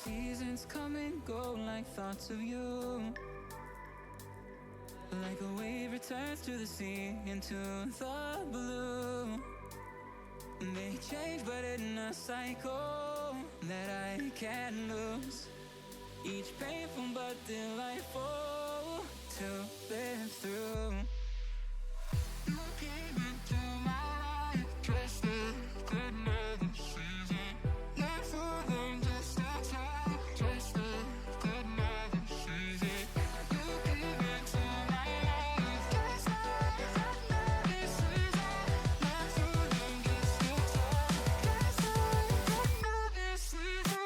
Seasons come and go like thoughts of you. Like a wave returns to the sea, into the blue. They change but in a cycle that I can't lose. Each painful but delightful to live through. You came into my life just like another season. Not for them, just a time, just like another season. You came into my life just like another season. Not for them, just a time, just like another season.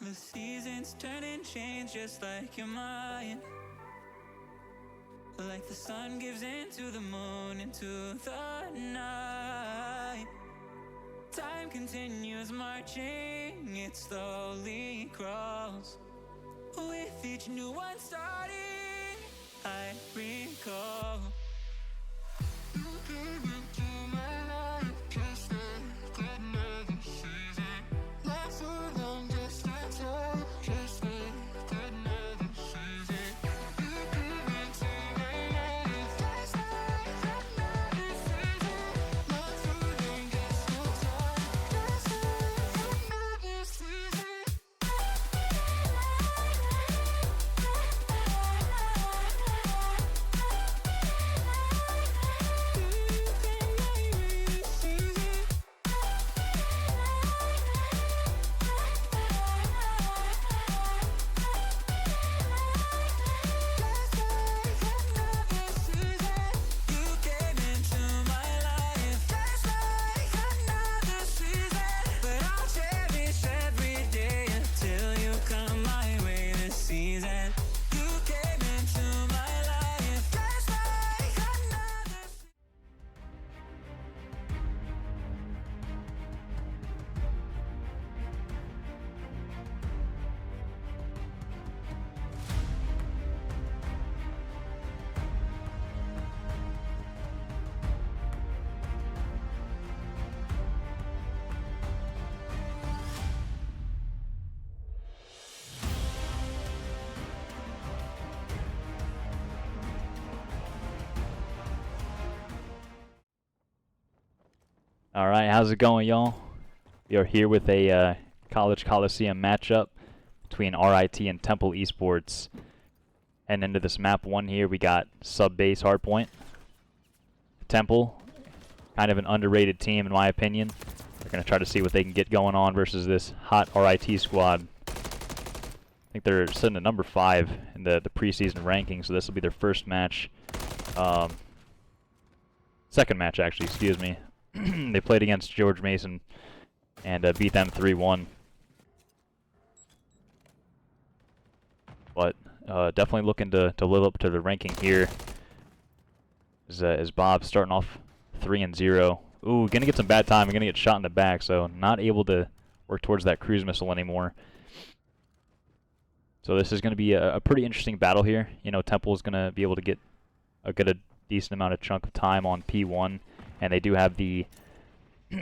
The seasons turn and change just like your mind. Like the sun gives into the moon, into the night. Time continues marching, it slowly crawls. With each new one starting, I recall. You came into my life just like another season. Not for long, just a time, just like another season. You came into my life just like another season. Not for long, just a time, just like another season. Alright, how's it going, y'all? We are here with a college Coliseum matchup between RIT and Temple Esports. And into this map 1 here, we got sub-base hardpoint. Temple, kind of an underrated team in my opinion. They're going to try to see what they can get going on versus this hot RIT squad. I think they're sitting at number 5 in the preseason rankings, so this will be their first match. Second match, actually, excuse me. They played against George Mason and beat them 3-1. But definitely looking to live up to the ranking here. As Bob starting off 3-0. Ooh, gonna get some bad time. I'm gonna get shot in the back, so not able to work towards that cruise missile anymore. So this is gonna be a pretty interesting battle here. You know, Temple is gonna be able to get a decent amount of chunk of time on P1. And they do have the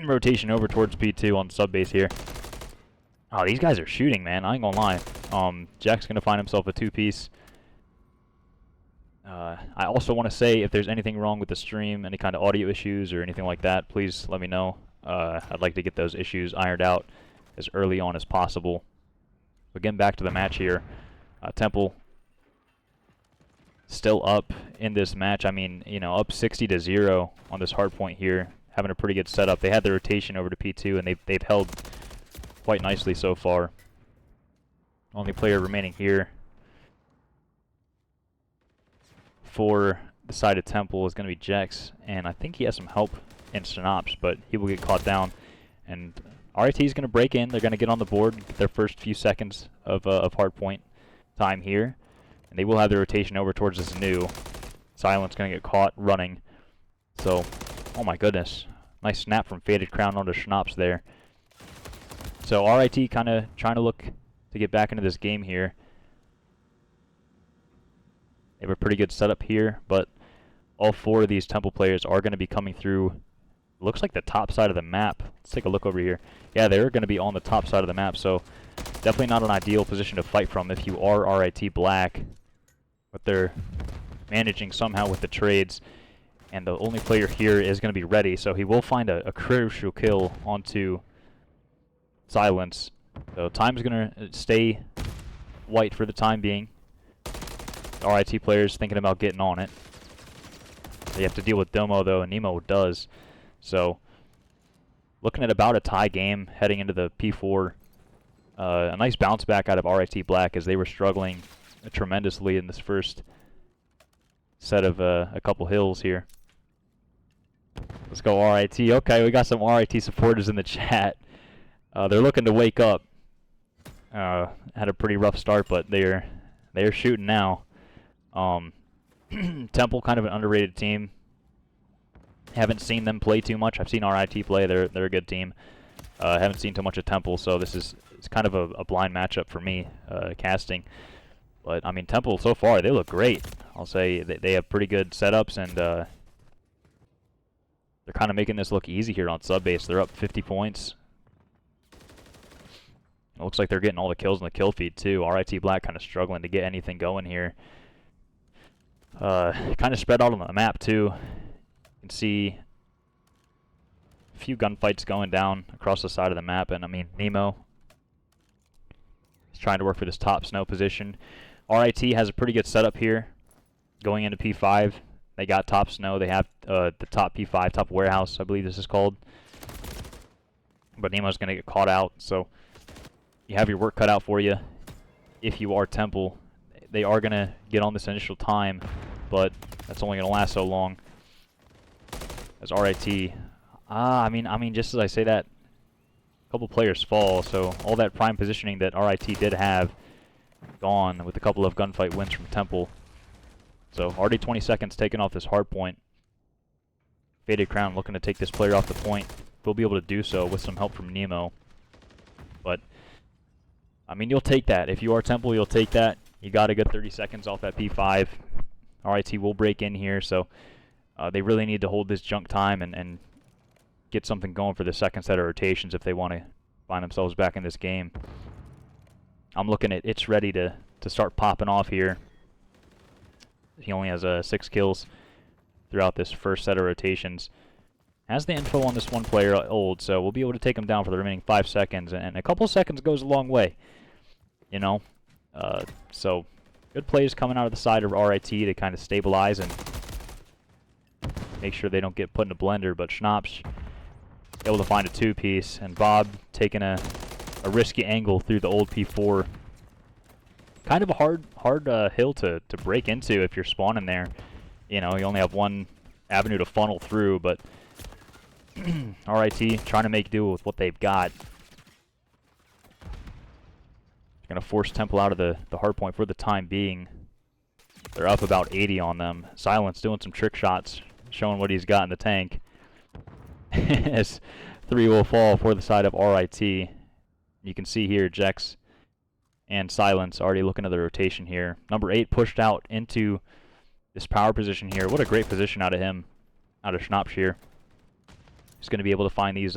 rotation over towards P2 on sub-base here. Oh, these guys are shooting, man. I ain't gonna lie. Jack's gonna find himself a 2-piece. I also want to say, if there's anything wrong with the stream, any kind of audio issues or anything like that, please let me know. I'd like to get those issues ironed out as early on as possible. But getting back to the match here, Temple still up in this match. I mean, you know, up 60-0 on this hard point here, having a pretty good setup. They had the rotation over to P2, and they've held quite nicely so far. Only player remaining here for the side of Temple is going to be Jex, and I think he has some help in Synops, but he will get caught down. And RIT is going to break in. They're going to get on the board, get their first few seconds of hardpoint time here, and they will have the rotation over towards this new. Silent's going to get caught running. So, oh my goodness. Nice snap from Faded Crown onto Synops there. So RIT kind of trying to look to get back into this game here. They have a pretty good setup here, but all 4 of these Temple players are going to be coming through, looks like the top side of the map. Let's take a look over here. Yeah, they're going to be on the top side of the map, so definitely not an ideal position to fight from if you are RIT Black. But they're managing somehow with the trades, and the only player here is going to be ready, so he will find a crucial kill onto Silence. So time's going to stay white for the time being. RIT players thinking about getting on it. They have to deal with Domo though, and Nemo does. So looking at about a tie game heading into the P4. A nice bounce back out of RIT Black as they were struggling tremendously in this first set of a couple hills here. Let's go RIT. Okay, we got some RIT supporters in the chat. They're looking to wake up. Had a pretty rough start, but they're shooting now. Temple, kind of an underrated team. Haven't seen them play too much. I've seen RIT play. They're a good team. Haven't seen too much of Temple, so this is kind of a blind matchup for me casting. But I mean, Temple so far they look great. I'll say they have pretty good setups, and they're kind of making this look easy here on sub base. They're up 50 points. It looks like they're getting all the kills in the kill feed too. RIT Black kind of struggling to get anything going here. Kind of spread out on the map too. You can see a few gunfights going down across the side of the map, and I mean Nemo is trying to work for this top snow position. RIT has a pretty good setup here going into P5. They got top snow. They have the top P5, top warehouse, I believe this is called. But Nemo's going to get caught out, so you have your work cut out for you if you are Temple. They are going to get on this initial time, but that's only going to last so long. As RIT, I mean, just as I say that, a couple players fall, so all that prime positioning that RIT did have gone with a couple of gunfight wins from Temple. So already 20 seconds taken off this hard point. Faded Crown looking to take this player off the point. We'll be able to do so with some help from Nemo. But I mean, you'll take that. If you are Temple, you'll take that. You got a good 30 seconds off that P5. RIT will break in here, so they really need to hold this junk time and get something going for the second set of rotations if they want to find themselves back in this game. I'm looking at it's ready to start popping off here. He only has 6 kills throughout this first set of rotations. Has the info on this one player old, so we'll be able to take him down for the remaining 5 seconds, and a couple seconds goes a long way, you know. So good plays coming out of the side of RIT to kind of stabilize and make sure they don't get put in a blender. But Schnaps able to find a 2-piece, and Bob taking a risky angle through the old P4. Kind of a hard hill to break into if you're spawning there. You know, you only have one avenue to funnel through, but RIT trying to make do with what they've got. Going to force Temple out of the hard point for the time being. They're up about 80 on them. Silence doing some trick shots, showing what he's got in the tank. As 3 will fall for the side of RIT. You can see here Jex and Silence already looking at the rotation here. Number 8 pushed out into this power position here. What a great position out of him, out of Schnaps here. He's going to be able to find these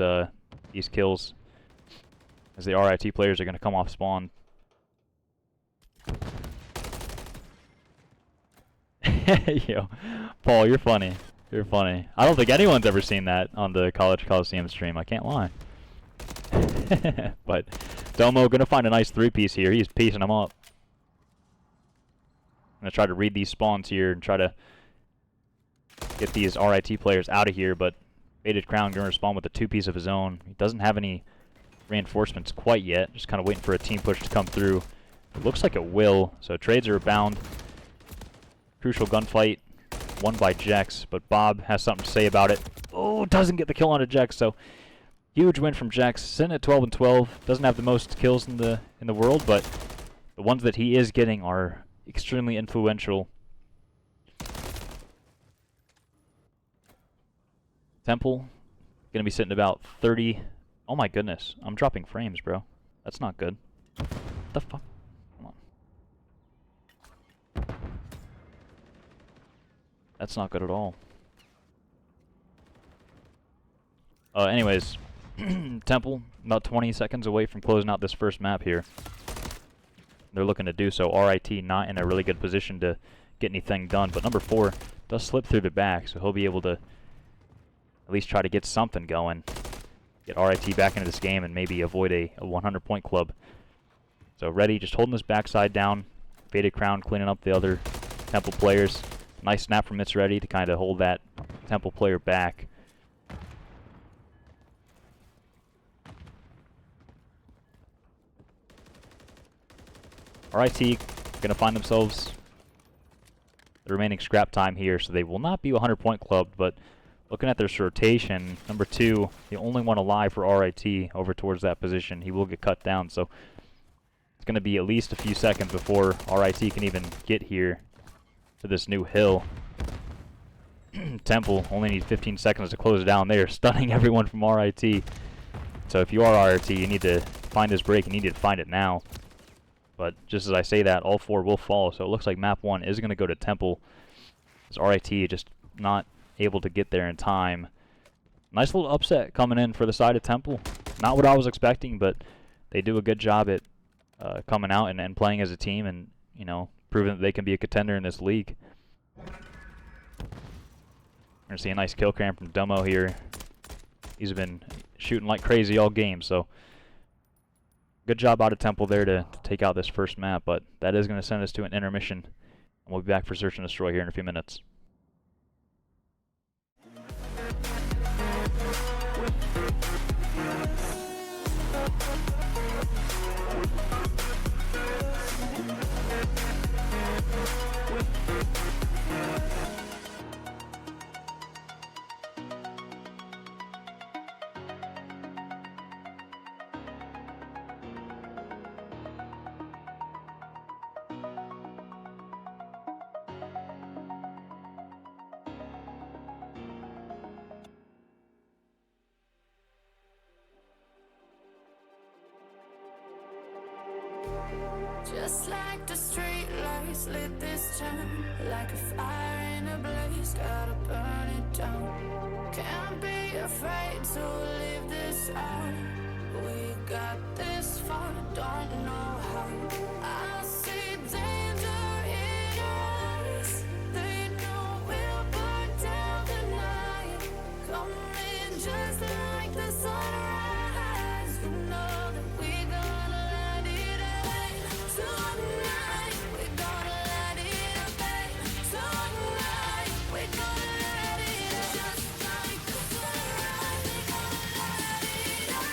kills as the RIT players are going to come off spawn. Yo, Paul, you're funny. You're funny. I don't think anyone's ever seen that on the Coliseum stream. I can't lie. But Domo going to find a nice 3-piece here. He's piecing them up. I'm going to try to read these spawns here and try to get these RIT players out of here, but Faded Crown going to respond with a 2-piece of his own. He doesn't have any reinforcements quite yet. Just kind of waiting for a team push to come through. It looks like it will, so trades are abound. Crucial gunfight, won by Jex, but Bob has something to say about it. Oh, doesn't get the kill onto Jex, so huge win from Jex. Sitting at 12 and 12, doesn't have the most kills in the world, but the ones that he is getting are extremely influential. Temple gonna be sitting about 30. Oh my goodness, I'm dropping frames, bro. That's not good. What the fuck? Come on. That's not good at all. Anyways, Temple about 20 seconds away from closing out this first map here. They're looking to do so. RIT not in a really good position to get anything done, but number 4 does slip through the back, so he'll be able to at least try to get something going. Get RIT back into this game and maybe avoid a 100-point club. So Ready just holding his backside down. Faded Crown cleaning up the other Temple players. Nice snap from It's Ready to kind of hold that Temple player back. RIT going to find themselves the remaining scrap time here, so they will not be 100-point clubbed, but looking at their rotation, number 2, the only one alive for RIT over towards that position, he will get cut down, so it's going to be at least a few seconds before RIT can even get here to this new hill. Temple only needs 15 seconds to close it down. They are stunning everyone from RIT. So if you are RIT, you need to find this break. You need to find it now. But just as I say that, all 4 will fall. So it looks like map 1 is going to go to Temple. As RIT just not able to get there in time. Nice little upset coming in for the side of Temple. Not what I was expecting, but they do a good job at coming out and playing as a team and, you know, proving that they can be a contender in this league. We're going to see a nice kill cam from Dummo here. He's been shooting like crazy all game, so good job out of Temple there to take out this first map, but that is going to send us to an intermission. And we'll be back for Search and Destroy here in a few minutes. Just like the street lights lit this town, like a fire in a blaze, gotta burn it down. Can't be afraid to leave this out. We got this far, don't know how. I see danger in your eyes. They know we'll burn down the night. Coming just like the sunrise. You know that we gonna let it rain. Tonight, we gonna let it rain. Tonight, we gonna let it rain. Just like the sunrise, we gonna let it rain.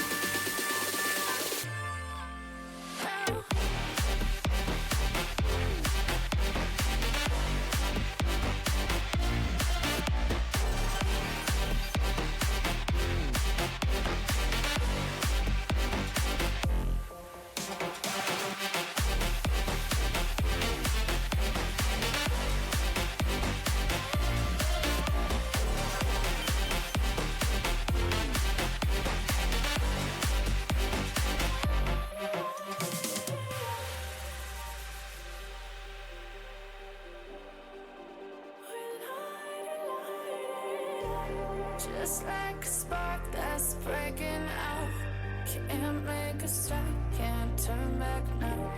Just like a spark that's breaking out. Can't make a stop, can't turn back now.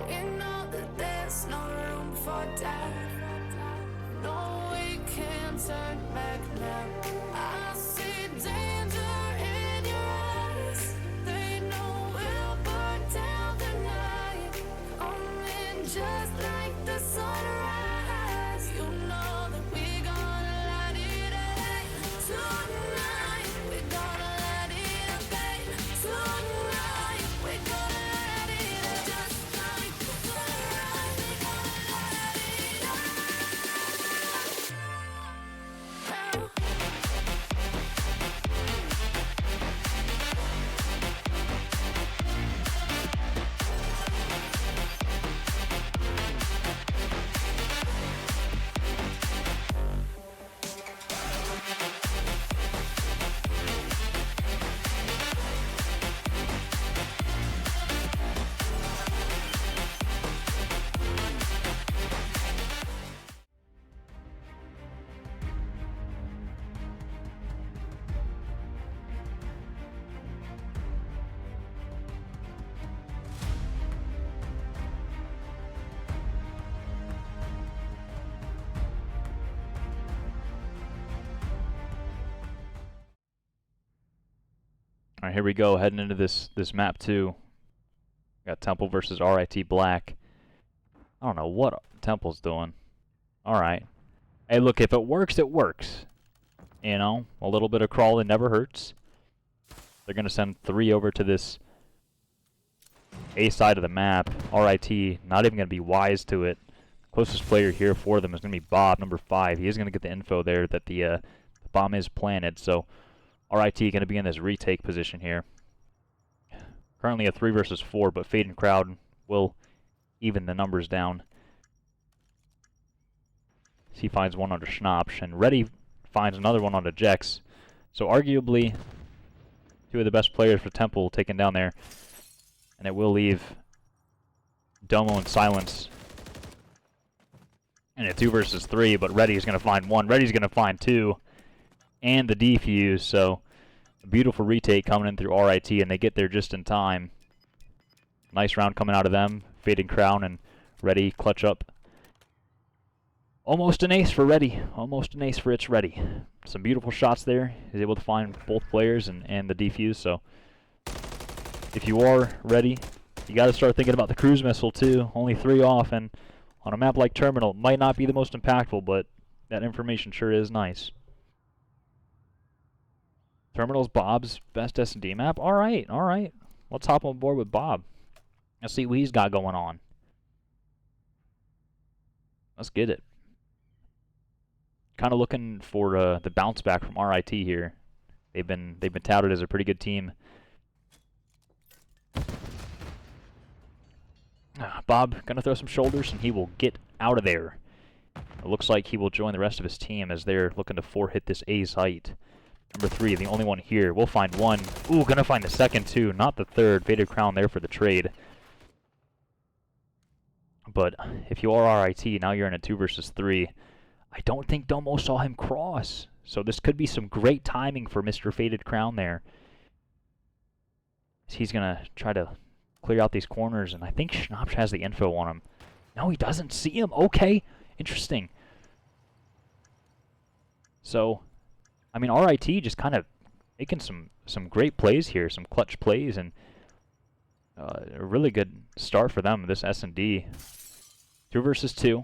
We know that there's no room for doubt. No, we can't turn back now. I see danger in your eyes. They know we'll burn down the night. Coming just like the sunrise. You know that we gonna let it rain. Tonight, we gonna let it rain. Tonight. Alright, here we go, heading into this map 2. Got Temple versus RIT Black. I don't know what Temple's doing. Alright. Hey, look, if it works, it works. You know, a little bit of crawling never hurts. They're going to send 3 over to this A side of the map. RIT not even going to be wise to it. Closest player here for them is going to be Bob, number 5. He is going to get the info there that the bomb is planted. So RIT going to be in this retake position here. Currently a 3 versus 4, but Fade and Crowd will even the numbers down. He finds one onto Schnapsch, and Reddy finds another one onto Jex. So arguably, 2 of the best players for Temple taken down there. And it will leave Domo and Silence in a 2 versus 3, but Reddy's going to find 1. Reddy's going to find 2. And the defuse, so a beautiful retake coming in through RIT, and they get there just in time. Nice round coming out of them. Fading Crown and Reddy clutch up. Almost an ace for Reddy. Almost an ace for It's Reddy. Some beautiful shots there. He's able to find both players and the defuse, so if you are ready, you got to start thinking about the cruise missile too. Only 3 off, and on a map like Terminal, might not be the most impactful, but that information sure is nice. Terminal's Bob's best S&D map? Alright, alright. Let's hop on board with Bob. Let's see what he's got going on. Let's get it. Kind of looking for the bounce back from RIT here. They've been touted as a pretty good team. Bob gonna throw some shoulders and he will get out of there. It looks like he will join the rest of his team as they're looking to 4-hit this A site. Number 3, the only one here. We'll find 1. Ooh, gonna find the second too, not the 3rd. Faded Crown there for the trade. But if you are RIT, now you're in a 2 versus 3. I don't think Domo saw him cross. So this could be some great timing for Mr. Faded Crown there. He's gonna try to clear out these corners, and I think Schnapsch has the info on him. No, he doesn't see him. Okay, interesting. So, I mean, RIT just kind of making some great plays here, some clutch plays, and a really good start for them, this S&D. 2 versus 2.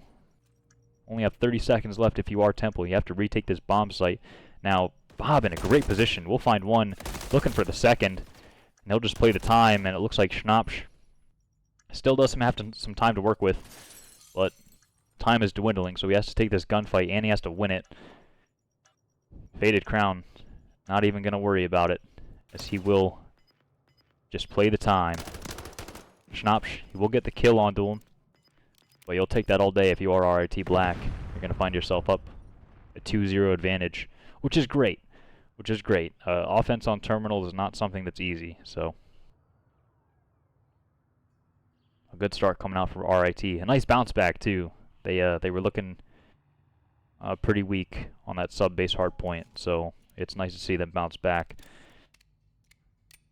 Only have 30 seconds left if you are Temple. You have to retake this bomb site. Now, Bob in a great position. We'll find 1, looking for the second. And he'll just play the time, and it looks like Schnapsch still does have some time to work with. But time is dwindling, so he has to take this gunfight, and he has to win it. Faded Crown, not even going to worry about it, as he will just play the time. Schnapsch, he will get the kill onto him. But you'll take that all day if you are RIT Black. You're going to find yourself up a 2-0 advantage, which is great. Which is great. Offense on Terminal is not something that's easy, so a good start coming out for RIT. A nice bounce back too. They were looking pretty weak on that sub-base hard point, so it's nice to see them bounce back.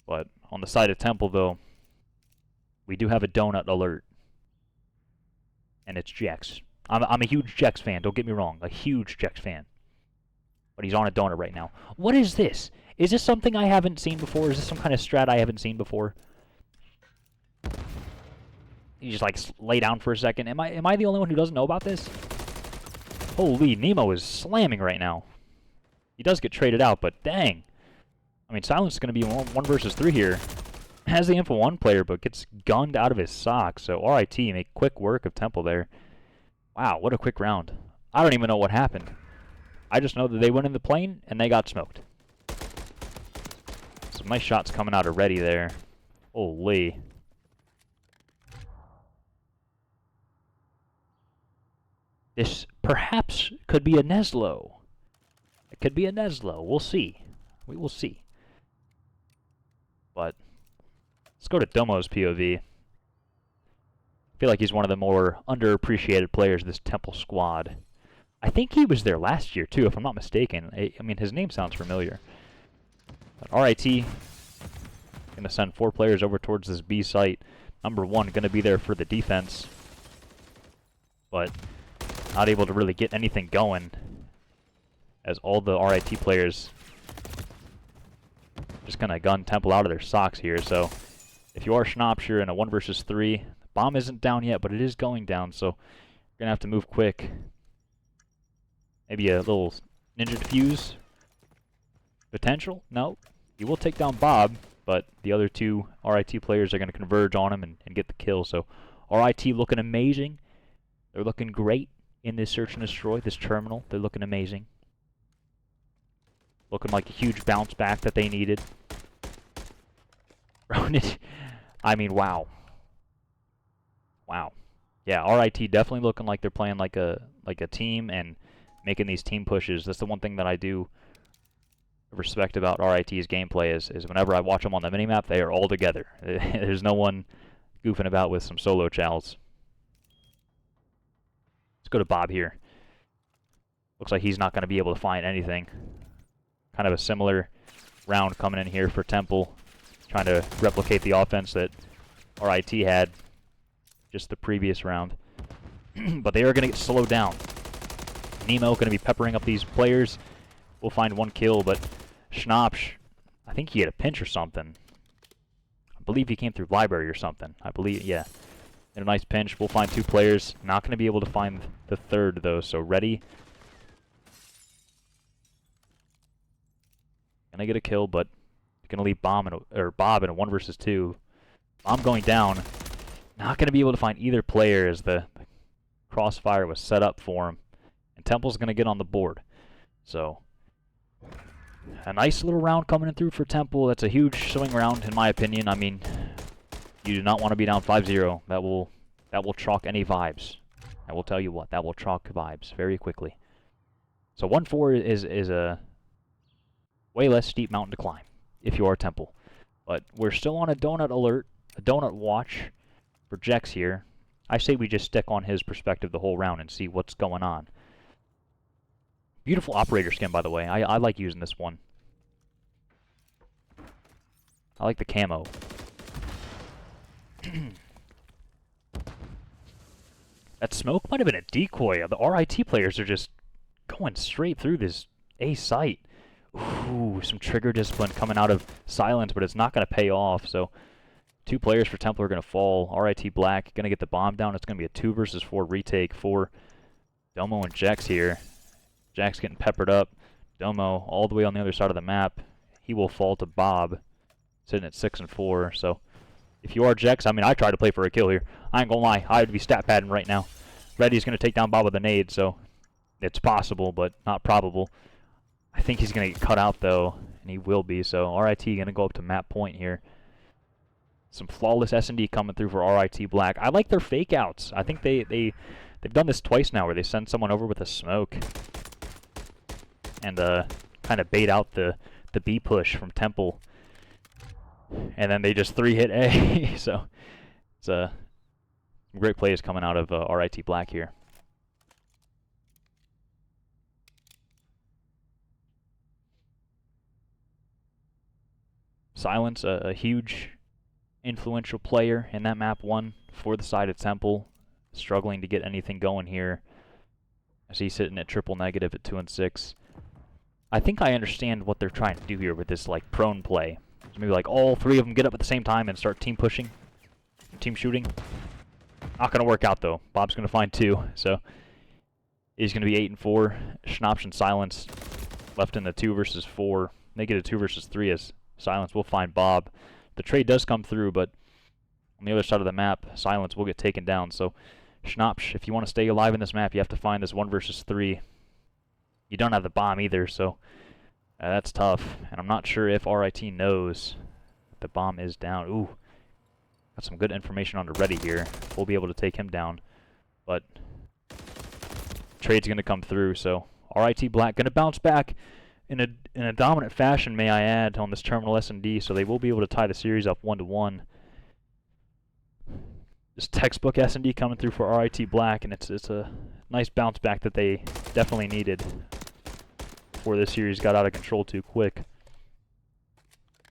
But on the side of Temple, though, we do have a donut alert. And it's Jex. I'm a huge Jex fan, don't get me wrong. A huge Jex fan. But he's on a donut right now. What is this? Is this something I haven't seen before? Is this some kind of strat I haven't seen before? You just like lay down for a second. Am I the only one who doesn't know about this? Holy, Nemo is slamming right now. He does get traded out, but dang. I mean, Silence is going to be 1 versus 3 here. Has the info 1 player, but gets gunned out of his socks. So RIT make quick work of Temple there. Wow, what a quick round. I don't even know what happened. I just know that they went in the plane and they got smoked. Some nice shots coming out of Reddy there. Holy. This perhaps could be a Neslo. It could be a Neslo. We'll see. We will see. But let's go to Domo's POV. I feel like he's one of the more underappreciated players of this Temple squad. I think he was there last year, too, if I'm not mistaken. I mean, his name sounds familiar. But RIT going to send 4 players over towards this B site. Number 1 going to be there for the defense. But not able to really get anything going, as all the RIT players just going to gun Temple out of their socks here. So if you are Schnapps, you're in a 1 versus 3. The bomb isn't down yet, but it is going down, so you're going to have to move quick. Maybe a little ninja defuse potential? No. You will take down Bob, but the other two RIT players are going to converge on him and get the kill. So RIT looking amazing. They're looking great in this search and destroy, this terminal. They're looking amazing. Looking like a huge bounce back that they needed. I mean, wow. Wow. Yeah, RIT definitely looking like they're playing like a team and making these team pushes. That's the one thing that I do respect about RIT's gameplay is whenever I watch them on the minimap, they are all together. There's no one goofing about with some solo chows. Let's go to Bob here. Looks like he's not going to be able to find anything. Kind of a similar round coming in here for Temple, trying to replicate the offense that RIT had just the previous round. But they are going to get slowed down. Nemo going to be peppering up these players. We'll find one kill, but Schnapps, I think he had a pinch or something. I believe he came through library or something. I believe, yeah. In a nice pinch. We'll find 2 players. Not going to be able to find the third, though, so ready. Gonna get a kill, but gonna leave Bob in a 1 versus 2. Bomb going down. Not gonna be able to find either player as the crossfire was set up for him. And Temple's gonna get on the board. So a nice little round coming in through for Temple. That's a huge swing round in my opinion. I mean, you do not want to be down 5-0. That will chalk any vibes. I will tell you what, that will chalk vibes very quickly. So 1-4 is a way less steep mountain to climb if you are Temple. But we're still on a donut alert, a donut watch for Jex here. I say we just stick on his perspective the whole round and see what's going on. Beautiful operator skin, by the way. I like using this one. I like the camo. That smoke might have been a decoy. The RIT players are just going straight through this A site. Ooh, some trigger discipline coming out of silence, but it's not going to pay off. So 2 players for Temple are going to fall. RIT Black going to get the bomb down. It's going to be a 2 versus 4 retake for Domo and Jex here. Jack's getting peppered up. Domo all the way on the other side of the map. He will fall to Bob, sitting at 6-4. So if you are Jex, I mean, I tried to play for a kill here. I ain't gonna lie, I would be stat padding right now. Reddy's gonna take down Bob with a nade, so it's possible, but not probable. I think he's gonna get cut out though, and he will be. So RIT gonna go up to map point here. Some flawless S&D coming through for RIT Black. I like their fake outs. I think they've done this twice now, where they send someone over with a smoke and kind of bait out the B push from Temple, and then they just 3-hit A. So it's some great plays coming out of RIT Black here. Silence, a huge influential player in that map 1 for the side of Temple, struggling to get anything going here as he's sitting at triple negative at 2-6. I think I understand what they're trying to do here with this like prone play. So maybe like all 3 of them get up at the same time and start team pushing, team shooting. Not going to work out though. Bob's going to find 2, so he's going to be 8-4. Schnapps and Silence left in the 2 versus 4. They get a 2 versus 3 as Silence will find Bob. The trade does come through, but on the other side of the map, Silence will get taken down. So Schnapps, if you want to stay alive in this map, you have to find this 1 versus 3. You don't have the bomb either, so that's tough. And I'm not sure if RIT knows the bomb is down. Ooh, got some good information on the ready here. We'll be able to take him down, but trade's going to come through. So RIT Black going to bounce back in a dominant fashion, may I add, on this terminal S&D. So they will be able to tie the series up 1-1. This textbook S&D coming through for RIT Black, and it's a nice bounce back that they definitely needed before this series got out of control too quick.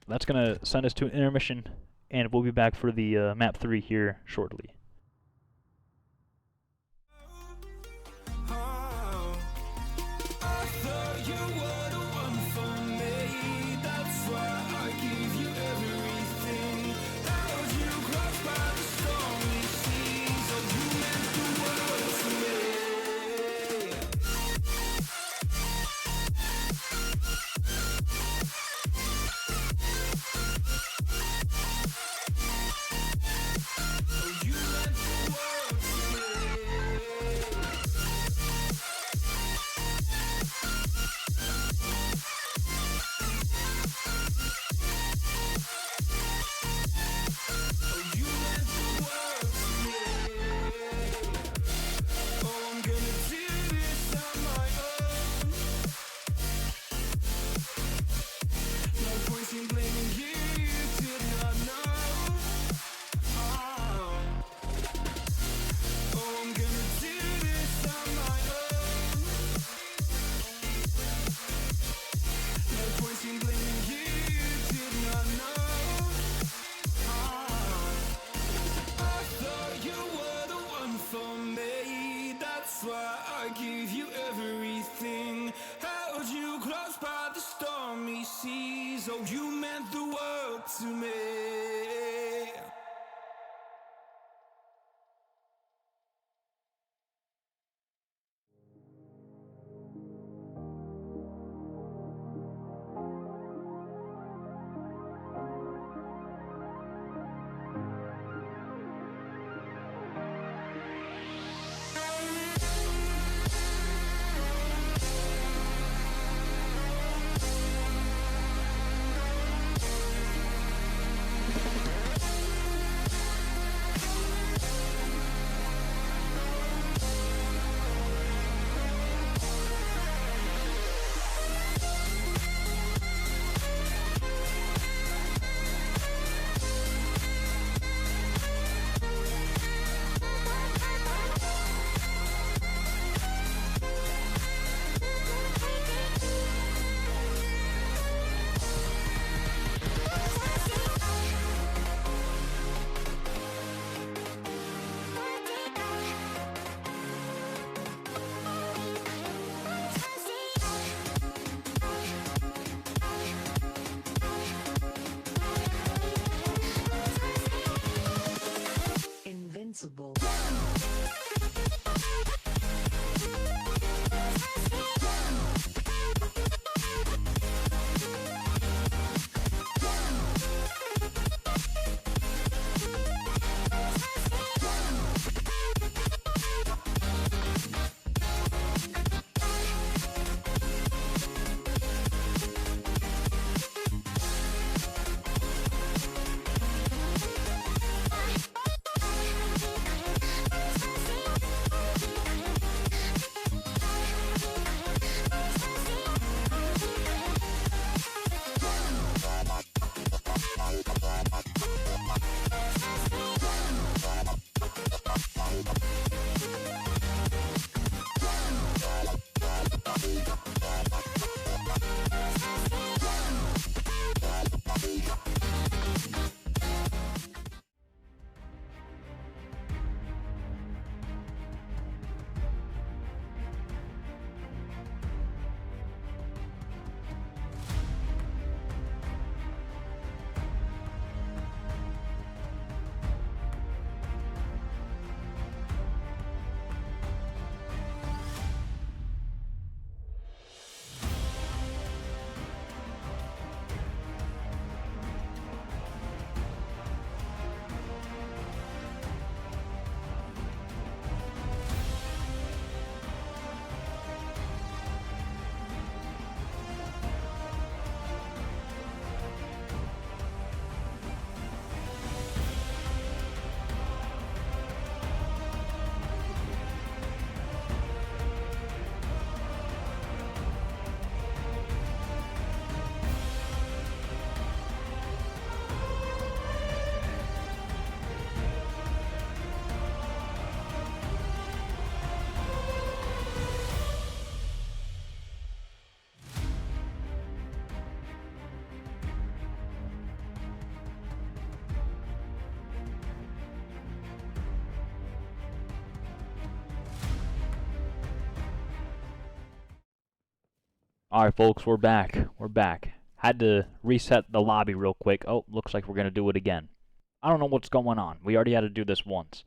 That's going to send us to an intermission, and we'll be back for the map 3 here shortly. I thought you were the one for me. That's why I keep That's why I give you everything. Held you close by the stormy seas. Oh, you meant the world to me. Invincible. Alright, folks, we're back. We're back. Had to reset the lobby real quick. Oh, looks like we're going to do it again. I don't know what's going on. We already had to do this once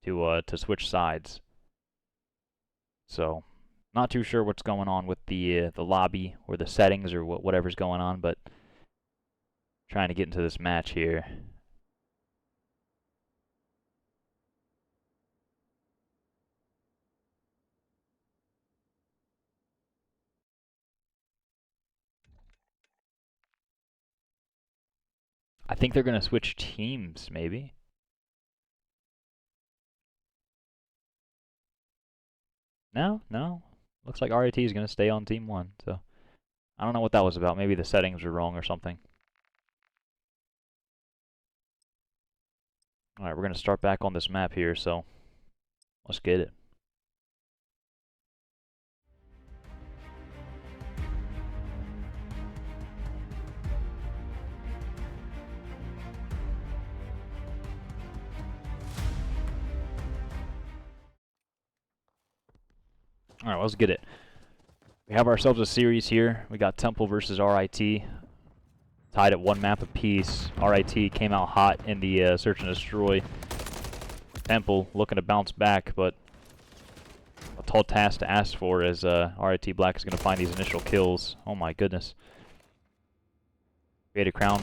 to switch sides. So, not too sure what's going on with the lobby or the settings or whatever's going on, but trying to get into this match here. I think they're going to switch teams, maybe. No, no. Looks like RIT is going to stay on Team 1, so I don't know what that was about. Maybe the settings were wrong or something. Alright, we're going to start back on this map here, so let's get it. All right, let's get it. We have ourselves a series here. We got Temple versus RIT. Tied at 1 map apiece. RIT came out hot in the Search and Destroy. Temple looking to bounce back, but a tall task to ask for as RIT Black is going to find these initial kills. Oh my goodness. Beta Crown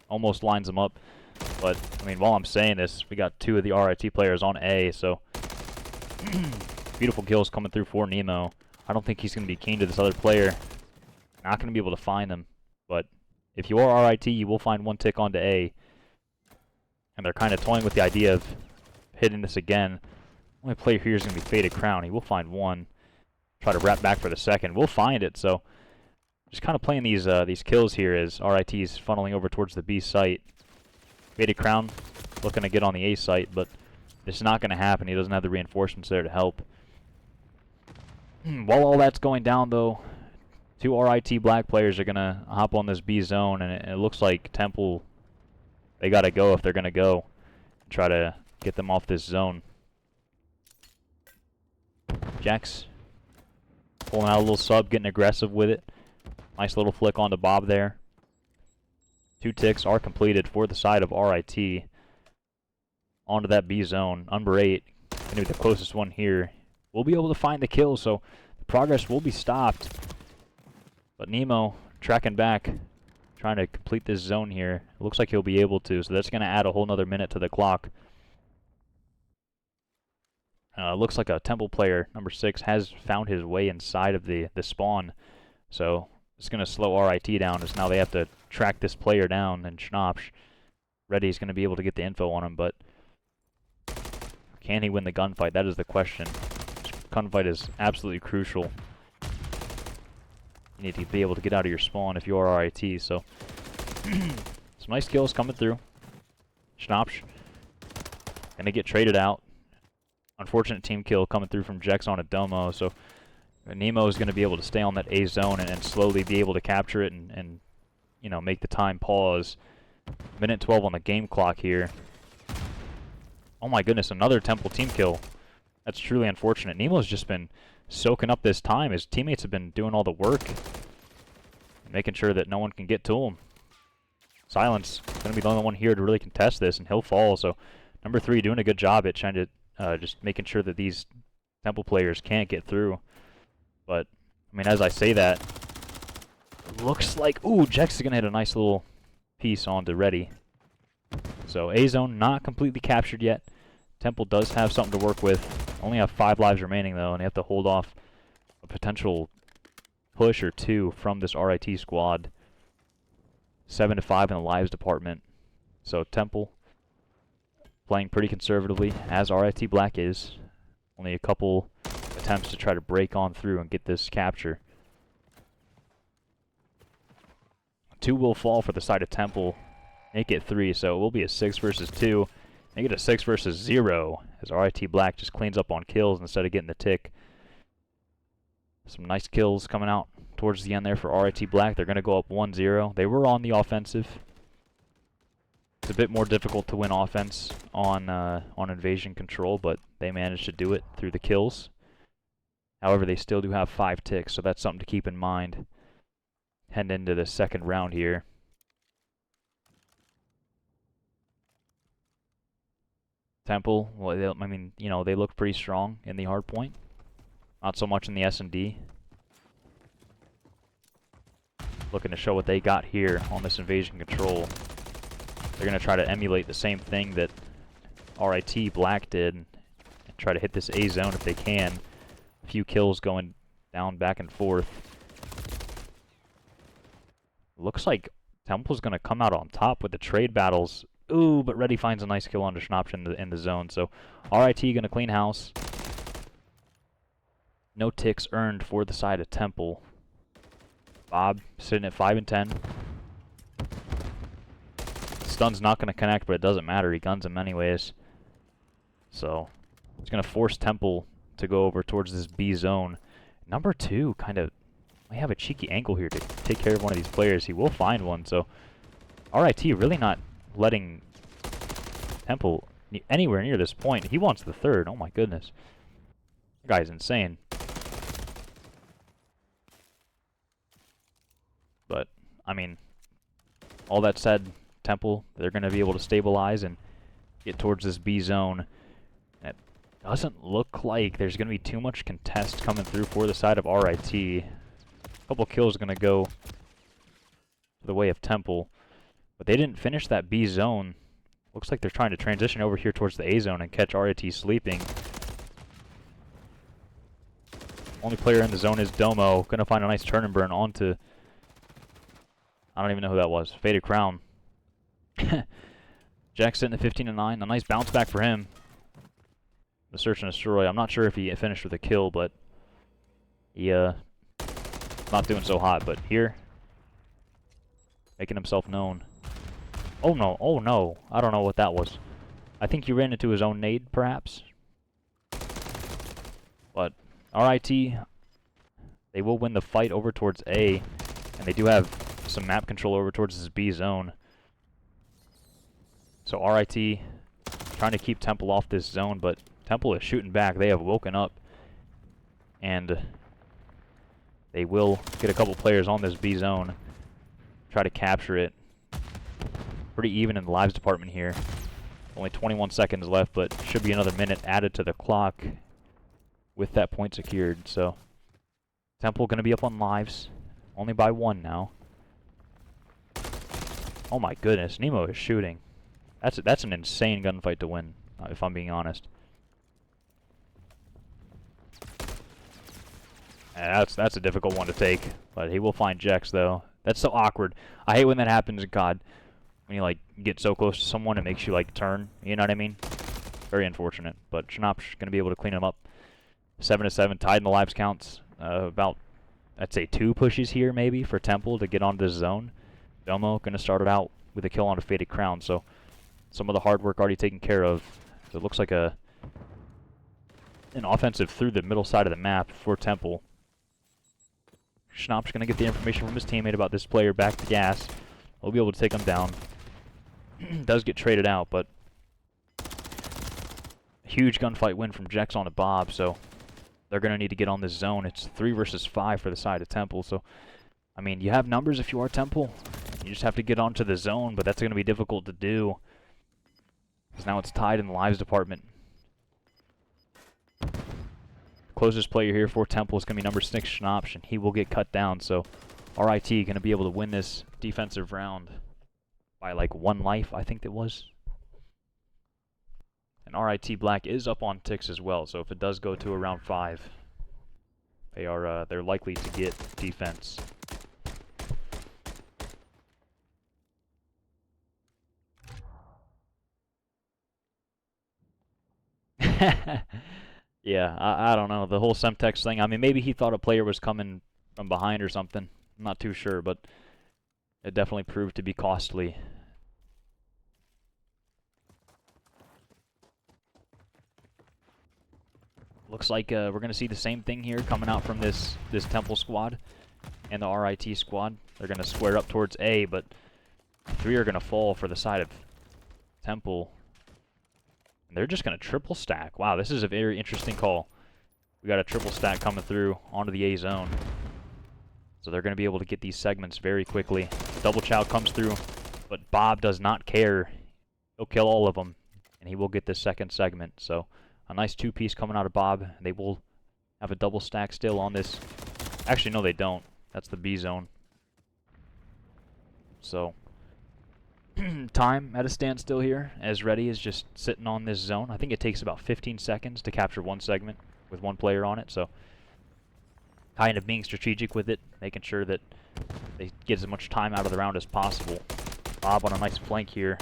almost lines them up. But, I mean, while I'm saying this, we got 2 of the RIT players on A, so beautiful kills coming through for Nemo. I don't think he's going to be keen to this other player. Not going to be able to find them. But if you are RIT, you will find 1 tick onto A. And they're kind of toying with the idea of hitting this again. Only player here is going to be Faded Crown. He will find 1. Try to wrap back for the second. We'll find it, so just kind of playing these kills here as RIT is funneling over towards the B site. Faded Crown looking to get on the A site, but it's not going to happen. He doesn't have the reinforcements there to help. While all that's going down, though, 2 RIT Black players are going to hop on this B zone, and it looks like Temple, they got to go if they're going to go. Try to get them off this zone. Jax pulling out a little sub, getting aggressive with it. Nice little flick onto Bob there. 2 ticks are completed for the side of RIT. Onto that B zone. Number 8, going to be the closest one here. We'll be able to find the kill, so the progress will be stopped. But Nemo tracking back, trying to complete this zone here. It looks like he'll be able to, so that's going to add a whole nother minute to the clock. Looks like a Temple player, number 6, has found his way inside of the spawn. So it's going to slow RIT down as now they have to track this player down, and Schnapsch, Reddy's going to be able to get the info on him, but can he win the gunfight? That is the question. Gunfight is absolutely crucial. You need to be able to get out of your spawn if you are RIT, so some nice kills coming through. Schnapsch going to get traded out. Unfortunate team kill coming through from Jex on a Domo, so Nemo is going to be able to stay on that A zone and slowly be able to capture it and you know, make the time pause. Minute 12 on the game clock here. Oh my goodness, another Temple team kill. That's truly unfortunate. Nemo's just been soaking up this time. His teammates have been doing all the work, making sure that no one can get to him. Silence going to be the only one here to really contest this, and he'll fall. So number 3 doing a good job at trying to just making sure that these Temple players can't get through. But, I mean, as I say that, it looks like, ooh, Jex is going to hit a nice little piece onto Reddy. So A zone not completely captured yet. Temple does have something to work with. Only have 5 lives remaining, though, and they have to hold off a potential push or 2 from this RIT squad. 7-5 in the lives department. So Temple playing pretty conservatively, as RIT Black is. Only a couple attempts to try to break on through and get this capture. 2 will fall for the side of Temple. Make it 3, so it will be a 6 versus 2. Make it a 6 versus 0, as RIT Black just cleans up on kills instead of getting the tick. Some nice kills coming out towards the end there for RIT Black. They're going to go up 1-0. They were on the offensive. It's a bit more difficult to win offense on invasion control, but they managed to do it through the kills. However, they still do have 5 ticks, so that's something to keep in mind heading into the second round here. Temple, well, I mean, you know, they look pretty strong in the hard point. Not so much in the S&D. Looking to show what they got here on this invasion control. They're going to try to emulate the same thing that RIT Black did and try to hit this A zone if they can. A few kills going down back and forth. Looks like Temple's going to come out on top with the trade battles. Ooh, but Reddy finds a nice kill onto Schnapsch in the zone. So RIT going to clean house. No ticks earned for the side of Temple. Bob sitting at 5 and 10. Stun's not going to connect, but it doesn't matter. He guns him anyways. So it's going to force Temple to go over towards this B zone. Number 2 kind of might have a cheeky angle here to take care of one of these players. He will find one. So RIT really not letting Temple anywhere near this point. He wants the 3rd. Oh my goodness. That guy's insane. I mean, all that said, Temple, they're going to be able to stabilize and get towards this B zone. And it doesn't look like there's going to be too much contest coming through for the side of RIT. A couple kills going to go the way of Temple, but they didn't finish that B zone. Looks like they're trying to transition over here towards the A zone and catch RIT sleeping. Only player in the zone is Domo. Gonna find a nice turn and burn onto, I don't even know who that was. Faded Crown. Jack sitting at 15-9. A nice bounce back for him. The search and destroy. I'm not sure if he finished with a kill, but he not doing so hot. But here, making himself known. Oh no, oh no. I don't know what that was. I think he ran into his own nade, perhaps. But RIT, they will win the fight over towards A, and they do have some map control over towards this B zone. So RIT trying to keep Temple off this zone, but Temple is shooting back. They have woken up, and they will get a couple players on this B zone, try to capture it. Pretty even in the lives department here. Only 21 seconds left, but should be another minute added to the clock with that point secured. So Temple going to be up on lives, only by 1 now. Oh my goodness, Nemo is shooting. That's an insane gunfight to win, if I'm being honest. And that's a difficult one to take, but he will find Jex though. That's so awkward. I hate when that happens in COD. When you like get so close to someone, it makes you like turn. You know what I mean? Very unfortunate. But Shnop's gonna be able to clean him up. 7-7, tied in the lives counts. About, I'd say 2 pushes here maybe for Temple to get onto this zone. Domo gonna start it out with a kill on a Faded Crown. So some of the hard work already taken care of. So it looks like an offensive through the middle side of the map for Temple. Schnop's gonna get the information from his teammate about this player back to gas. We'll be able to take him down. Does get traded out, but a huge gunfight win from Jex on a Bob, so they're going to need to get on this zone. It's 3 versus 5 for the side of Temple, so, I mean, you have numbers if you are Temple. You just have to get onto the zone, but that's going to be difficult to do, because now it's tied in the lives department. Closest player here for Temple is going to be number 6, Schnopsch, and he will get cut down, so RIT going to be able to win this defensive round by like 1 life, I think it was. And RIT Black is up on ticks as well, so if it does go to around 5, they're likely to get defense. Yeah, I don't know, the whole Semtex thing. I mean, maybe he thought a player was coming from behind or something. I'm not too sure, but it definitely proved to be costly. Looks like we're going to see the same thing here coming out from this Temple squad and the RIT squad. They're going to square up towards A, but 3 are going to fall for the side of Temple. And they're just going to triple stack. Wow, this is a very interesting call. We got a triple stack coming through onto the A zone. So they're going to be able to get these segments very quickly. Double chow comes through, but Bob does not care. He'll kill all of them, and he will get this second segment. So a nice 2-piece coming out of Bob. They will have a double stack still on this. Actually, no, they don't. That's the B zone. So time at a standstill here, as Ready is just sitting on this zone. I think it takes about 15 seconds to capture 1 segment with 1 player on it. So kind of being strategic with it, making sure that they get as much time out of the round as possible. Bob on a nice flank here,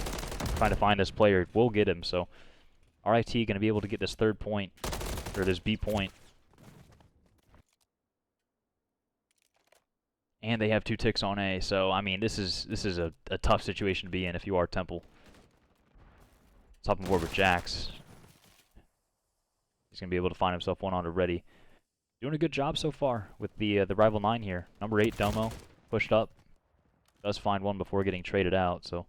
trying to find this player. Will get him, so RIT going to be able to get this 3rd point, or this B point. And they have 2 ticks on A, so I mean, this is a tough situation to be in if you are Temple. Let's hop on board with Jax. He's going to be able to find himself one onto Ready. Doing a good job so far with the rival 9 here. Number 8, Domo, pushed up. Does find one before getting traded out, so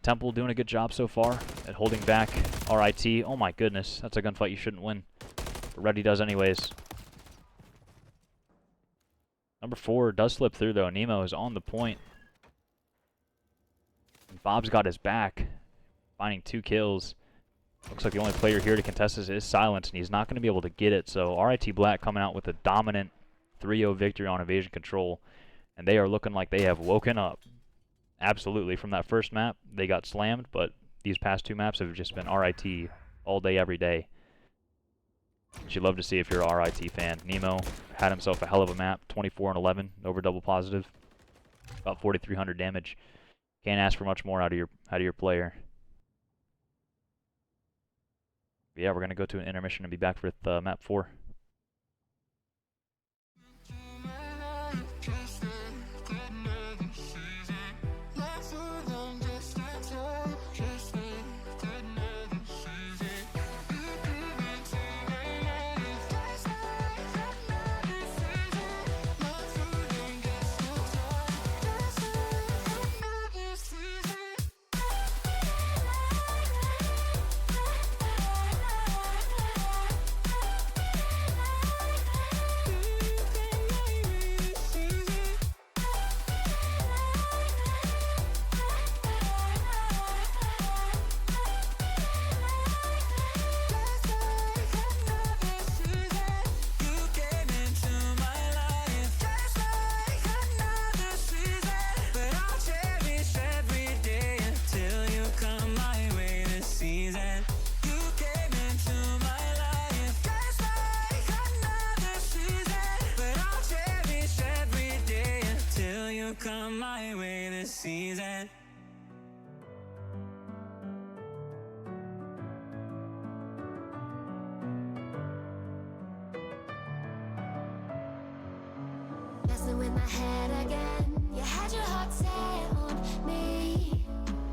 Temple doing a good job so far at holding back RIT. Oh my goodness, that's a gunfight you shouldn't win. But Ready does anyways. Number 4 does slip through, though. Nemo is on the point. And Bob's got his back, finding 2 kills. Looks like the only player here to contest this is Silence, and he's not going to be able to get it. So RIT Black coming out with a dominant 3-0 victory on Evasion Control. And they are looking like they have woken up. Absolutely. From that first map, they got slammed, but these past 2 maps have just been RIT all day, every day. Which you'd love to see if you're a RIT fan. Nemo had himself a hell of a map, 24 and 11, over double positive, about 4,300 damage. Can't ask for much more out of your player. But yeah, we're gonna go to an intermission and be back with map 4. Come my way this season. Messing with my head again. You had your heart set on me,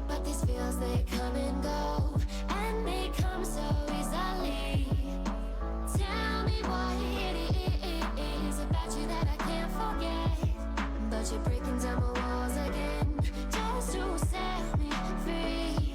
but these feels, they come and go, and they come so easily. Tell me what it is about you that I can't forget. But you're breaking down my walls again, just to set me free.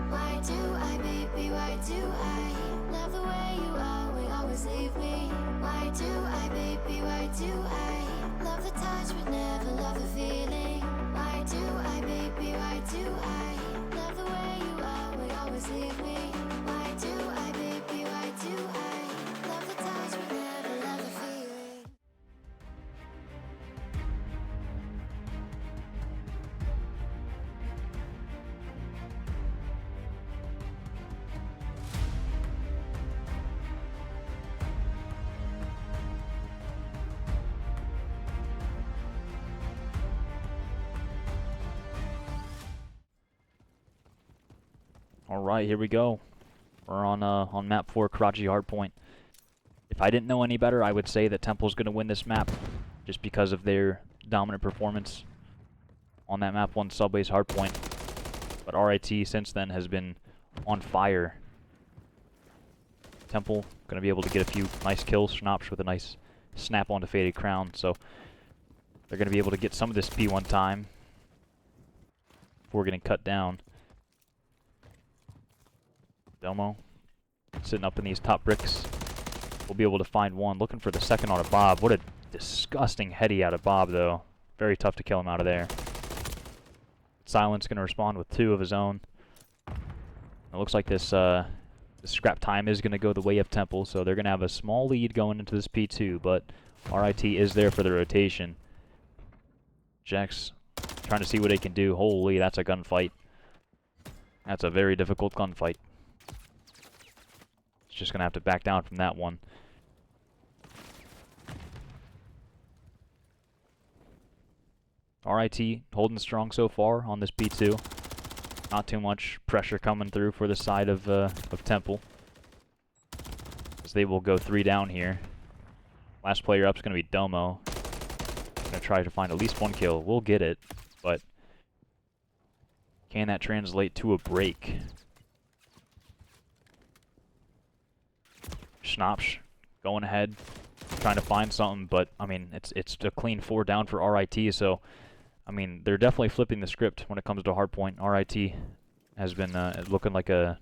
Why do I, baby, why do I love the way you are, will always leave me? Why do I, baby, why do I love the touch but never love the feeling? Why do I, baby, why do I love the way you are, will always leave me? Why do I, baby, why do I love the touch but never love the feeling? All right, here we go. We're on map 4, Karachi Hardpoint. If I didn't know any better, I would say that Temple's going to win this map just because of their dominant performance on that map 1 Subbase Hardpoint. But RIT since then has been on fire. Temple going to be able to get a few nice kills. Schnapps with a nice snap onto Faded Crown, so they're going to be able to get some of this P1 time before getting cut down. Domo sitting up in these top bricks. We'll be able to find one. Looking for the second on a Bob. What a disgusting heady out of Bob, though. Very tough to kill him out of there. Silence going to respond with 2 of his own. It looks like this scrap time is going to go the way of Temple, so they're going to have a small lead going into this P2, but RIT is there for the rotation. Jax trying to see what they can do. Holy, that's a gunfight. That's a very difficult gunfight. Just going to have to back down from that one. RIT holding strong so far on this B2. Not too much pressure coming through for the side of Temple, as they will go 3 down here. Last player up is going to be Domo. Going to try to find at least 1 kill. We'll get it, but can that translate to a break? Schnapps going ahead, trying to find something, but I mean it's a clean 4 down for RIT, so I mean they're definitely flipping the script when it comes to hardpoint. RIT has been looking like a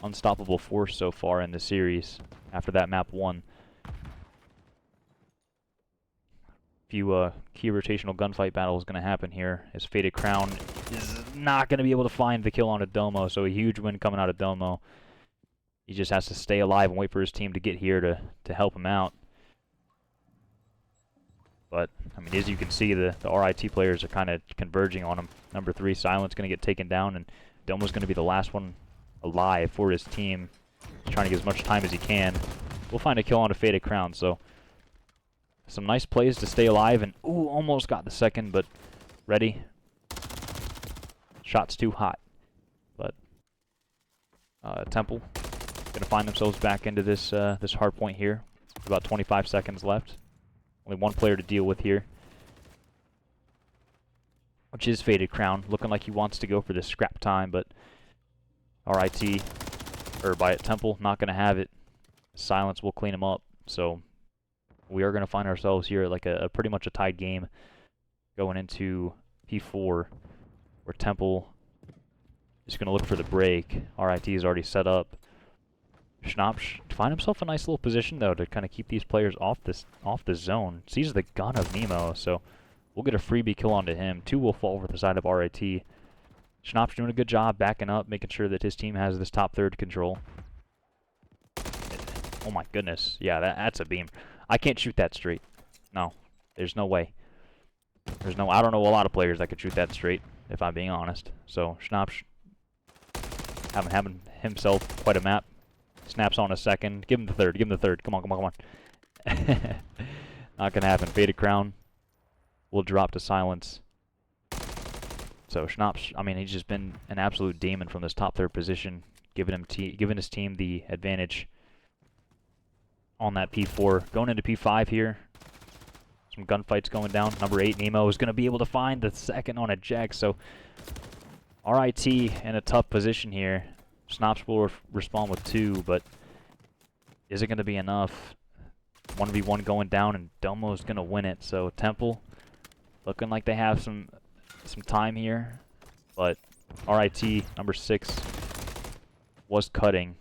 unstoppable force so far in the series after that map 1. few key rotational gunfight battles going to happen here, as Faded Crown is not going to be able to find the kill on a Domo, so a huge win coming out of Domo. He just has to stay alive and wait for his team to get here to help him out. But, I mean, as you can see, the RIT players are kind of converging on him. Number 3, Silent's going to get taken down, and Domo's going to be the last one alive for his team. He's trying to get as much time as he can. We'll find a kill on a Faded Crown, so some nice plays to stay alive, and ooh, almost got the second, but ready. Shot's too hot. But Temple going to find themselves back into this this hard point here. About 25 seconds left. Only one player to deal with here, which is Faded Crown. Looking like he wants to go for this scrap time, but RIT, or by it, Temple, not going to have it. Silence will clean him up, so we are going to find ourselves here at like a pretty much a tied game going into P4, where Temple is going to look for the break. RIT is already set up. Schnapp find himself a nice little position though to kind of keep these players off the zone. Sees the gun of Nemo, so we'll get a freebie kill onto him. 2 will fall over the side of RIT. Schnapp's doing a good job backing up, making sure that his team has this top third control. Oh my goodness, yeah, that's a beam. I can't shoot that straight. No, there's no way. I don't know a lot of players that could shoot that straight, if I'm being honest. So Schnapp having himself quite a map. Snaps on a second. Give him the third. Give him the third. Come on, come on, come on. Not gonna happen. Faded Crown will drop to silence. So Schnapp, I mean, he's just been an absolute demon from this top third position, giving his team the advantage on that P4. Going into P5 here. Some gunfights going down. Number 8, Nemo, is going to be able to find the second on a Jack. So RIT in a tough position here. Schnapp will respond with 2, but is it going to be enough? 1v1 going down, and Domo's going to win it. So Temple looking like they have some time here, but RIT, number 6, was cutting.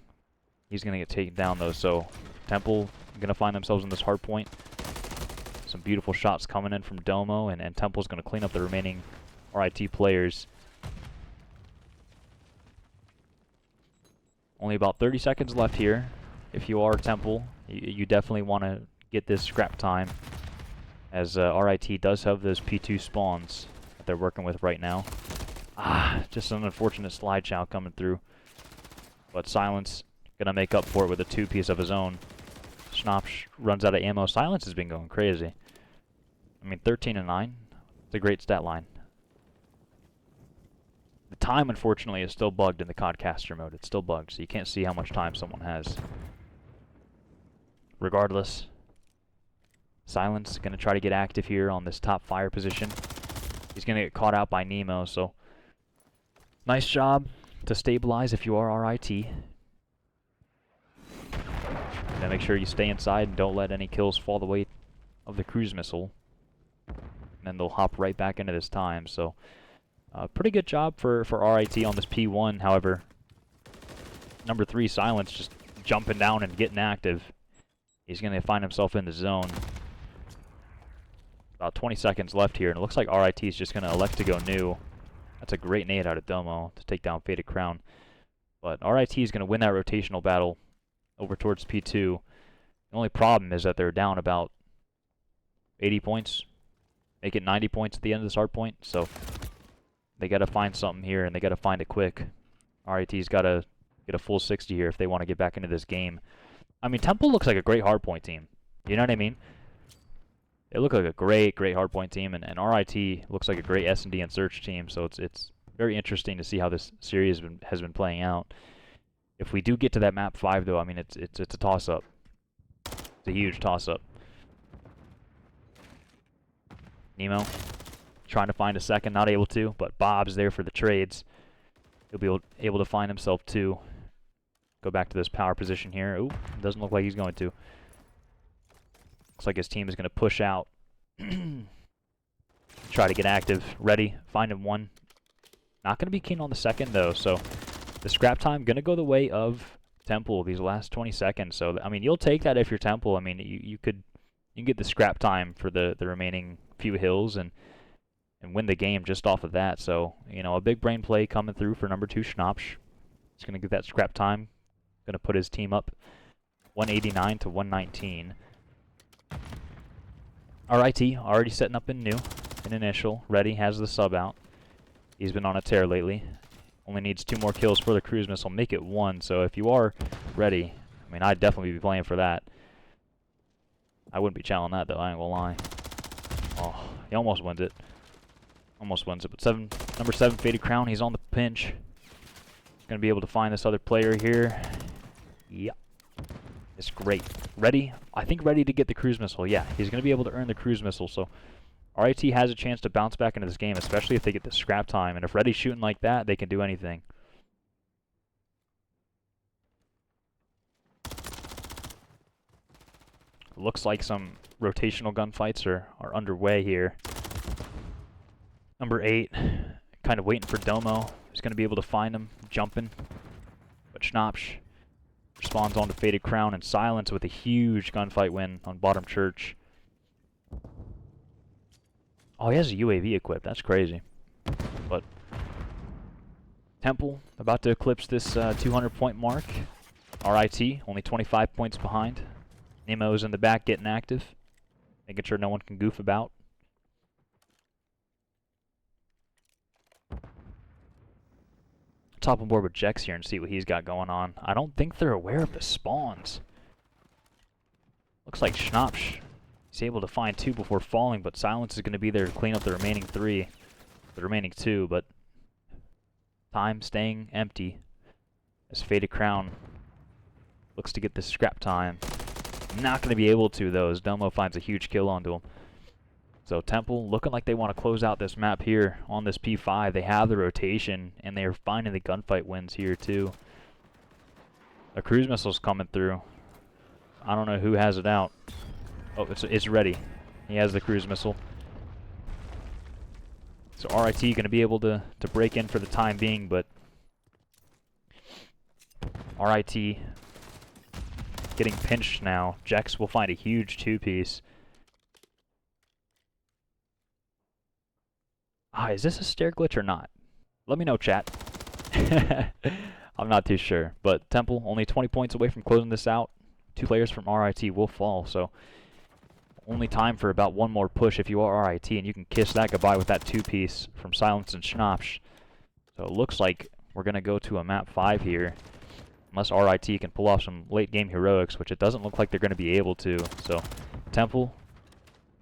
He's going to get taken down, though, so Temple going to find themselves in this hard point. Some beautiful shots coming in from Domo, and Temple's going to clean up the remaining RIT players. Only about 30 seconds left here. If you are Temple, you definitely want to get this scrap time, as RIT does have those P2 spawns that they're working with right now. Just an unfortunate slide chow coming through. But Silence going to make up for it with a 2-piece of his own. Schnapp runs out of ammo. Silence has been going crazy. I mean, 13 and 9. It's a great stat line. The time, unfortunately, is still bugged in the Codcaster mode. It's still bugged, so you can't see how much time someone has. Regardless, Silence going to try to get active here on this top fire position. He's going to get caught out by Nemo, so nice job to stabilize if you are RIT. Now make sure you stay inside and don't let any kills fall the weight of the cruise missile. And then they'll hop right back into this time, so pretty good job for RIT on this P1. However, number 3, Silence, just jumping down and getting active. He's going to find himself in the zone. About 20 seconds left here, and it looks like RIT is just going to elect to go new. That's a great nade out of Domo to take down Faded Crown. But RIT is going to win that rotational battle over towards P2. The only problem is that they're down about 80 points. Make it 90 points at the end of this hard point, so they got to find something here, and they got to find it quick. RIT's got to get a full 60 here if they want to get back into this game. I mean, Temple looks like a great hardpoint team. You know what I mean? They look like a great hardpoint team, and RIT looks like a great S&D and search team, so it's very interesting to see how this series has been playing out. If we do get to that map 5, though, I mean, it's a toss-up. It's a huge toss-up. Nemo trying to find a second, not able to, but Bob's there for the trades. He'll be able to find himself 2. Go back to this power position here. Ooh, doesn't look like he's going to. Looks like his team is going to push out. Try to get active. Ready. Find him 1. Not going to be keen on the second, though, so the scrap time going to go the way of Temple these last 20 seconds. So, I mean, you'll take that if you're Temple. I mean, you could You can get the scrap time for the remaining few hills and win the game just off of that. So, you know, a big brain play coming through for number 2 Schnapsch. He's going to get that scrap time. Going to put his team up 189 to 119. RIT already setting up in new. An initial. Ready has the sub out. He's been on a tear lately. Only needs 2 more kills for the cruise missile. Make it 1. So if you are ready, I mean, I'd definitely be playing for that. I wouldn't be challenging that, though. I ain't gonna lie. Oh, he almost wins it. Almost wins it. But number 7, Faded Crown. He's on the pinch. He's going to be able to find this other player here. Yep. It's great. Ready? I think ready to get the cruise missile. Yeah, he's going to be able to earn the cruise missile. So RIT has a chance to bounce back into this game, especially if they get the scrap time. And if Ready's shooting like that, they can do anything. Looks like some rotational gunfights are underway here. Number 8, kind of waiting for Domo. He's going to be able to find him, jumping. But Schnapsch responds on to Faded Crown and Silence with a huge gunfight win on Bottom Church. Oh, he has a UAV equipped. That's crazy. But Temple about to eclipse this 200-point mark. RIT only 25 points behind. Nemo's in the back getting active, making sure no one can goof about. Top on board with Jex here and see what he's got going on. I don't think they're aware of the spawns. Looks like Schnapsch is able to find 2 before falling, but Silence is going to be there to clean up the remaining 3. The remaining 2, but time staying empty as Faded Crown looks to get this scrap time. Not going to be able to, though, as Domo finds a huge kill onto him. So Temple looking like they want to close out this map here on this P5. They have the rotation, and they are finding the gunfight wins here, too. A cruise missile's coming through. I don't know who has it out. Oh, it's ready. He has the cruise missile. So RIT going to be able to break in for the time being, but RIT getting pinched now. Jex will find a huge 2-piece. Is this a stair glitch or not? Let me know, chat. I'm not too sure. But Temple only 20 points away from closing this out. 2 players from RIT will fall, so only time for about 1 more push if you are RIT, and you can kiss that goodbye with that 2-piece from Silence and Schnapsch. So it looks like we're going to go to a map 5 here. Unless RIT can pull off some late-game heroics, which it doesn't look like they're going to be able to. So Temple,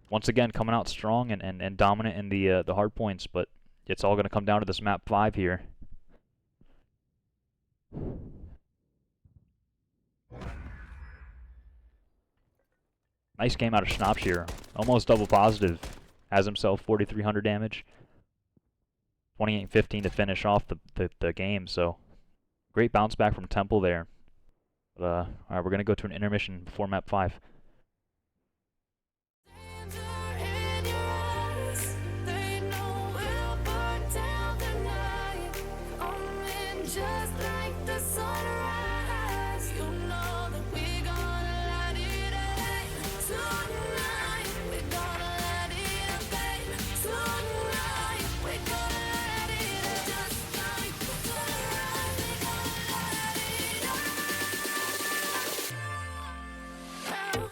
once again, coming out strong and dominant in the hard points, but it's all going to come down to this map 5 here. Nice game out of Schnapsch here. Almost double positive. Has himself 4,300 damage. 28-15 to finish off the game, so great bounce back from Temple there. But, all right, we're going to go to an intermission before map 5. Oh,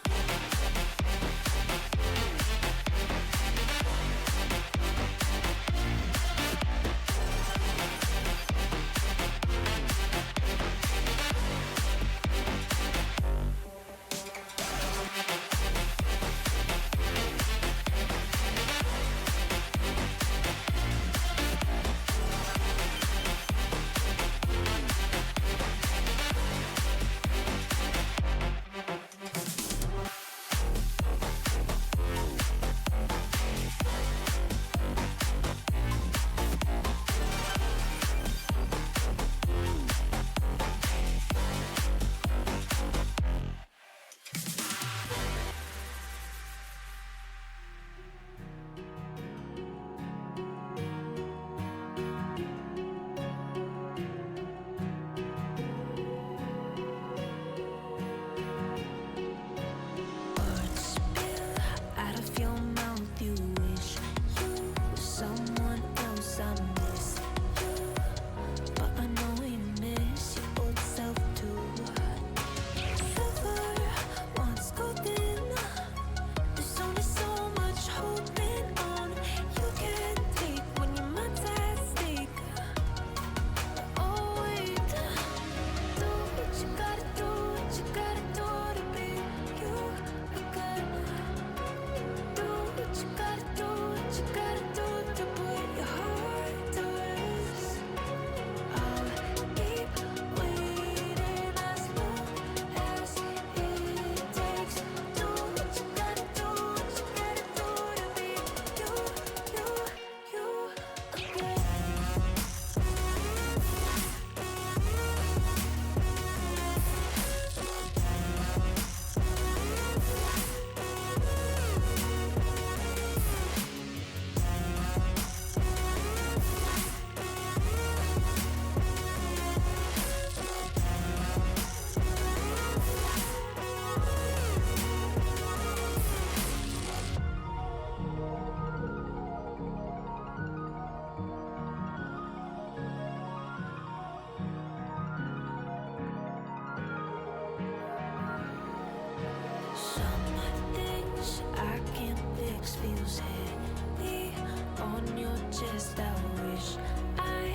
This feels heavy on your chest. I wish I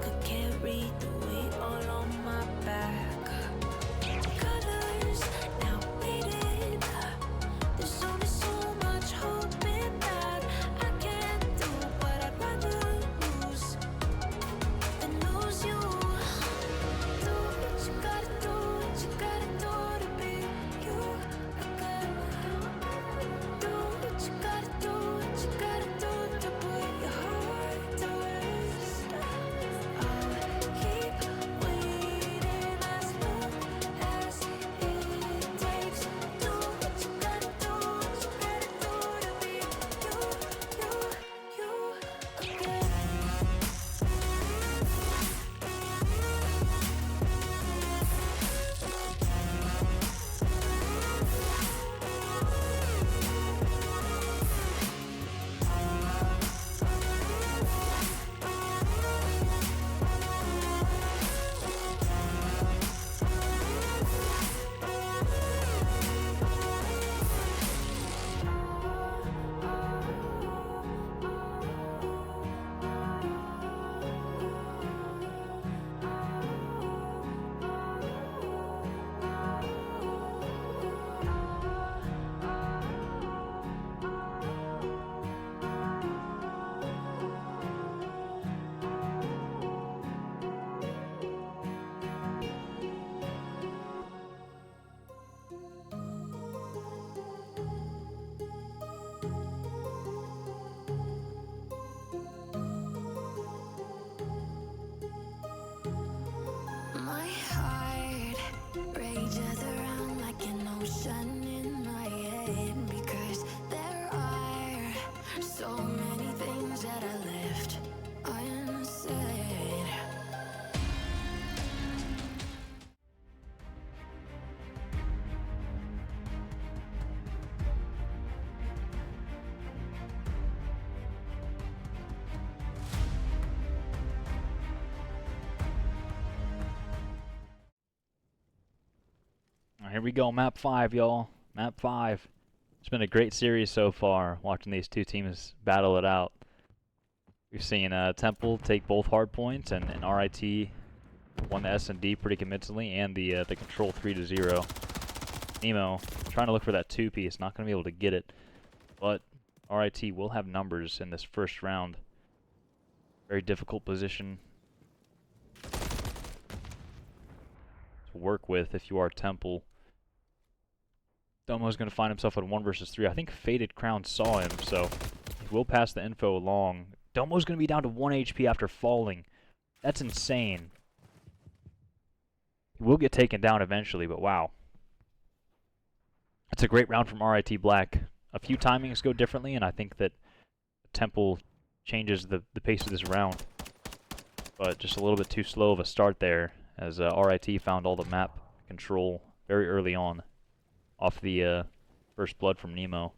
could carry the weight all on my back. Colors now faded. There's only so much hoping that I can do, but I'd rather lose than lose you. Do what you gotta do, what you gotta do to be you again. Do what you gotta do, what you gotta do to put your heart to rest. I'll keep waiting as long as it takes. Do what you gotta do, what you gotta do to be you again. My heart rages around like an ocean in my head, because there are so many things that I left unsaid. Here we go, map 5, y'all. Map 5. It's been a great series so far, watching these two teams battle it out. We've seen Temple take both hard points, and RIT won the S&D pretty convincingly, and the control 3-0. Nemo trying to look for that 2-piece, not going to be able to get it, but RIT will have numbers in this first round. Very difficult position to work with if you are Temple. Domo's going to find himself at 1 versus 3. I think Faded Crown saw him, so he will pass the info along. Domo's going to be down to 1 HP after falling. That's insane. He will get taken down eventually, but wow. It's a great round from RIT Black. A few timings go differently, and I think that Temple changes the pace of this round. But just a little bit too slow of a start there, as RIT found all the map control very early on, off the first blood from Nemo.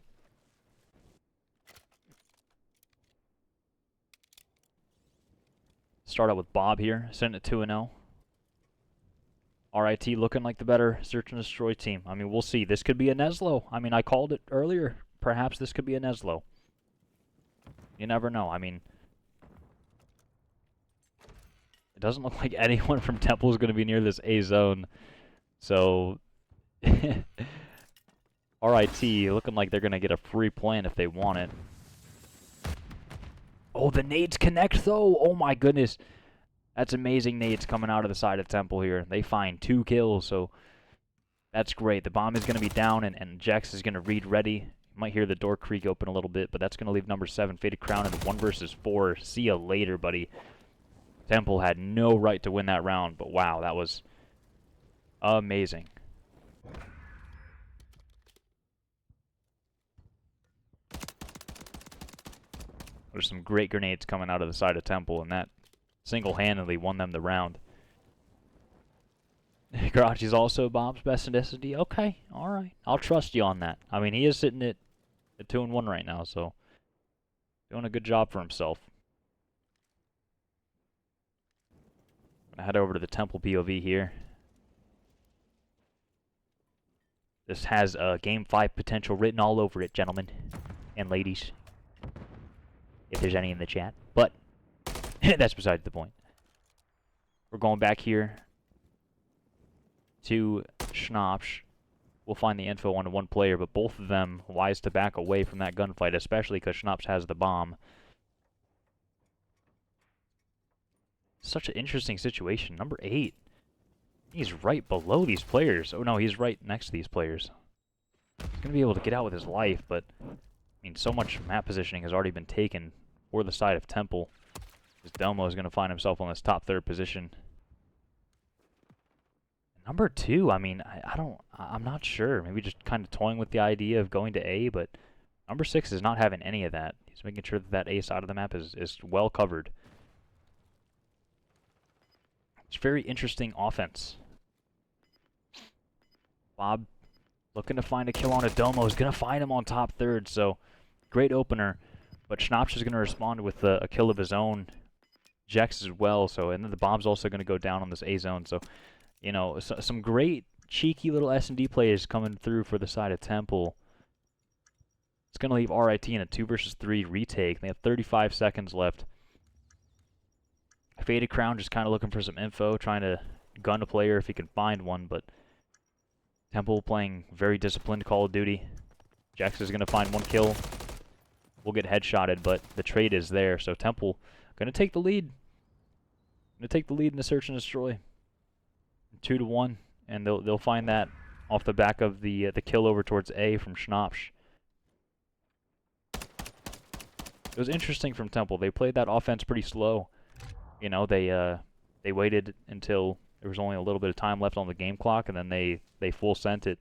Start out with Bob here, send it 2-0. RIT looking like the better search and destroy team. I mean, we'll see. This could be a Neslo. I mean, I called it earlier. Perhaps this could be a Neslo. You never know. I mean, it doesn't look like anyone from Temple is going to be near this A zone. So, RIT looking like they're going to get a free plant if they want it. Oh, the nades connect, though. Oh, my goodness. That's amazing nades coming out of the side of Temple here. They find 2 kills, so that's great. The bomb is going to be down, and Jax is going to read ready. You might hear the door creak open a little bit, but that's going to leave number 7, Faded Crown, in 1 versus 4. See ya later, buddy. Temple had no right to win that round, but wow, that was amazing. There's some great grenades coming out of the side of Temple, and that single-handedly won them the round. Garachi's also Bob's best in S&D. Okay, alright. I'll trust you on that. I mean, he is sitting at 2-1 right now, so doing a good job for himself. Gonna head over to the Temple POV here. This has Game 5 potential written all over it, gentlemen. and ladies, if there's any in the chat. But that's beside the point. We're going back here to Schnapps. We'll find the info on one player, but both of them wise to back away from that gunfight, especially because Schnapps has the bomb. Such an interesting situation. Number 8. He's right below these players. Oh no, he's right next to these players. He's going to be able to get out with his life, but I mean, so much map positioning has already been taken for the side of Temple. This Domo is going to find himself on this top 3rd position. Number 2, I mean, I'm not sure. Maybe just kind of toying with the idea of going to A, but number 6 is not having any of that. He's making sure that that A side of the map is well covered. It's very interesting offense. Bob looking to find a kill on a Domo. Is going to find him on top 3rd, so great opener. But Schnapps is going to respond with a kill of his own. Jex as well, so, and then the bomb's also going to go down on this A zone, so, you know, some great cheeky little S&D plays coming through for the side of Temple. It's going to leave RIT in a 2 versus 3 retake. They have 35 seconds left. Faded Crown just kind of looking for some info, trying to gun a player if he can find one, but Temple playing very disciplined Call of Duty. Jex is going to find 1 kill. We'll get headshotted, but the trade is there, so Temple going to take the lead. Going to take the lead in the search and destroy. 2-1, and they'll find that off the back of the kill over towards A from Schnapps. It was interesting from Temple. They played that offense pretty slow. You know, they waited until there was only a little bit of time left on the game clock, and then they full sent it.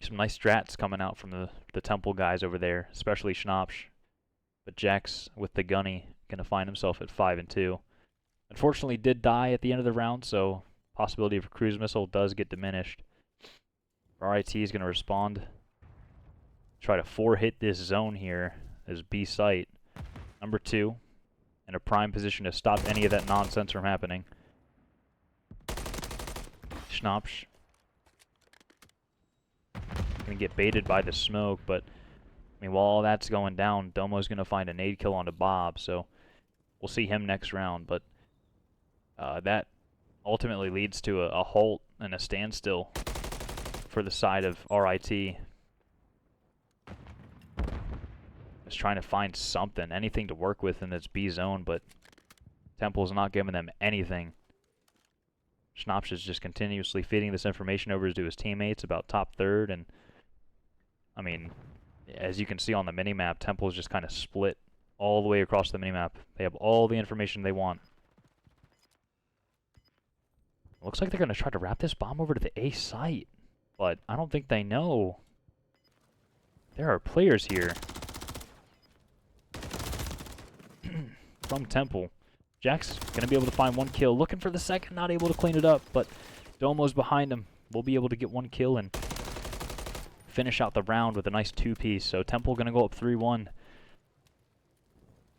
Some nice strats coming out from the Temple guys over there, especially Schnapps. But Jex with the gunny gonna find himself at 5-2. Unfortunately, did die at the end of the round, so possibility of a cruise missile does get diminished. RIT is gonna respond. Try to 4-hit this zone here as B site. Number 2. In a prime position to stop any of that nonsense from happening. Schnapps gonna get baited by the smoke, but I mean, while all that's going down, Domo's gonna find a nade kill onto Bob, so we'll see him next round. But that ultimately leads to a halt and a standstill for the side of RIT. Just trying to find something, anything to work with in this B zone, but Temple's not giving them anything. Schnapps is just continuously feeding this information over to his teammates about top 3rd, and I mean, as you can see on the minimap, Temple is just kind of split all the way across the minimap. They have all the information they want. Looks like they're going to try to wrap this bomb over to the A site, but I don't think they know. There are players here. From Temple. Jack's going to be able to find 1 kill. Looking for the second, not able to clean it up, but Domo's behind him. We'll be able to get 1 kill and finish out the round with a nice 2-piece. So Temple going to go up 3-1.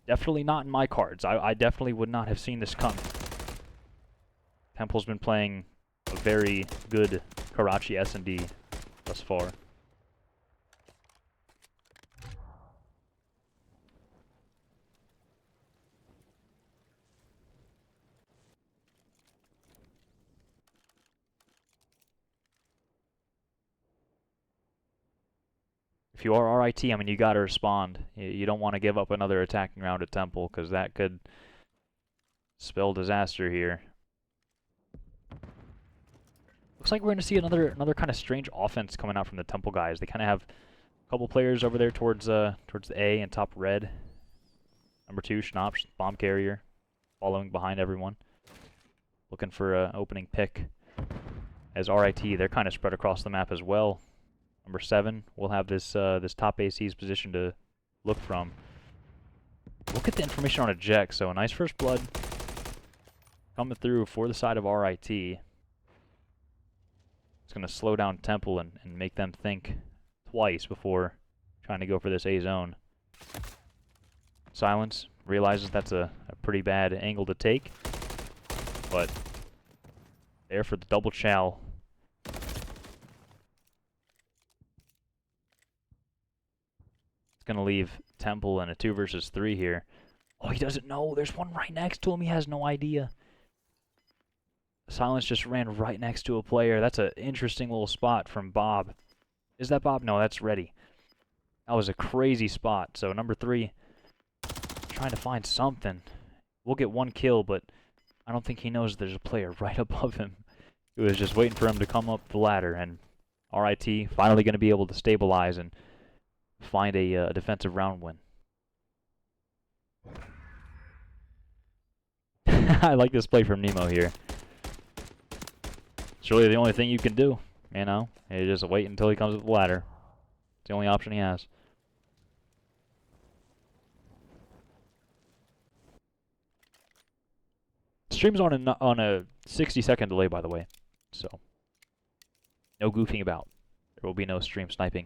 Definitely not in my cards. I definitely would not have seen this come. Temple's been playing a very good Karachi S&D thus far. If you are RIT, I mean, you got to respond. You don't want to give up another attacking round at Temple, because that could spell disaster here. Looks like we're going to see another kind of strange offense coming out from the Temple guys. They kind of have a couple players over there towards the A and top red. Number 2, Schnapps, bomb carrier, following behind everyone. Looking for an opening pick. As RIT, they're kind of spread across the map as well. Number 7, we'll have this top AC's position to look from. Look at the information on a Jex, so a nice first blood coming through for the side of RIT. It's going to slow down Temple and make them think twice before trying to go for this A zone. Silence realizes that's a pretty bad angle to take, but there for the double chow. going to leave Temple in a 2 versus 3 here. Oh, he doesn't know. There's one right next to him. He has no idea. Silence just ran right next to a player. That's an interesting little spot from Bob. Is that Bob? No, that's Reddy. That was a crazy spot. So number 3, trying to find something. We'll get 1 kill, but I don't think he knows there's a player right above him who is just waiting for him to come up the ladder. And RIT finally going to be able to stabilize and find a defensive round win. I like this play from Nemo here. It's really the only thing you can do, you know? You just wait until he comes up the ladder. It's the only option he has. Stream's on a 60-second delay, by the way, so no goofing about. There will be no stream sniping.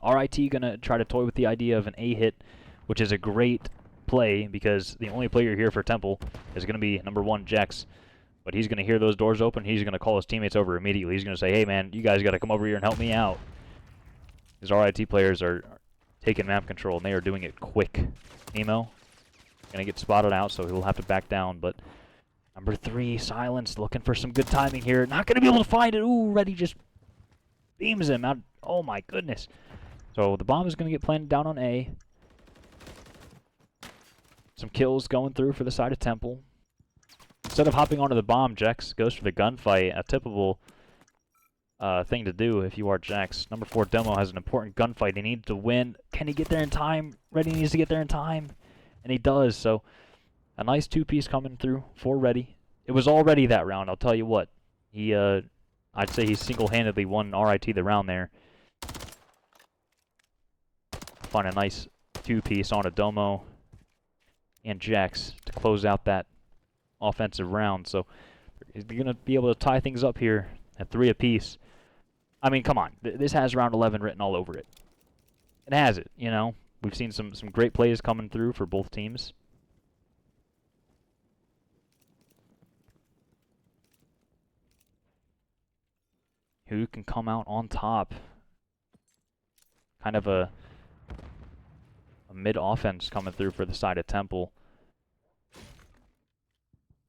RIT gonna try to toy with the idea of an A hit, which is a great play because the only player here for Temple is gonna be number 1 Jex. But he's gonna hear those doors open. He's gonna call his teammates over immediately. He's gonna say, "Hey man, you guys gotta come over here and help me out." His RIT players are taking map control and they are doing it quick. Nemo gonna get spotted out, so he'll have to back down. But number 3, Silence, looking for some good timing here. Not gonna be able to find it. Ooh, Reddy just beams him out. Oh my goodness. So the bomb is gonna get planted down on A. Some kills going through for the side of Temple. Instead of hopping onto the bomb, Jex goes for the gunfight. A typical thing to do if you are Jex. Number 4, Demo, has an important gunfight. He needs to win. Can he get there in time? Reddy needs to get there in time. And he does. So a nice 2-piece coming through for Reddy. It was already that round, I'll tell you what. I'd say he single-handedly won RIT the round there. Find a nice 2-piece on a Domo and Jex to close out that offensive round. So he's going to be able to tie things up here at 3 apiece. I mean, come on. This has round 11 written all over it. It has it, you know. We've seen some great plays coming through for both teams. Who can come out on top? Kind of a mid-offense coming through for the side of Temple.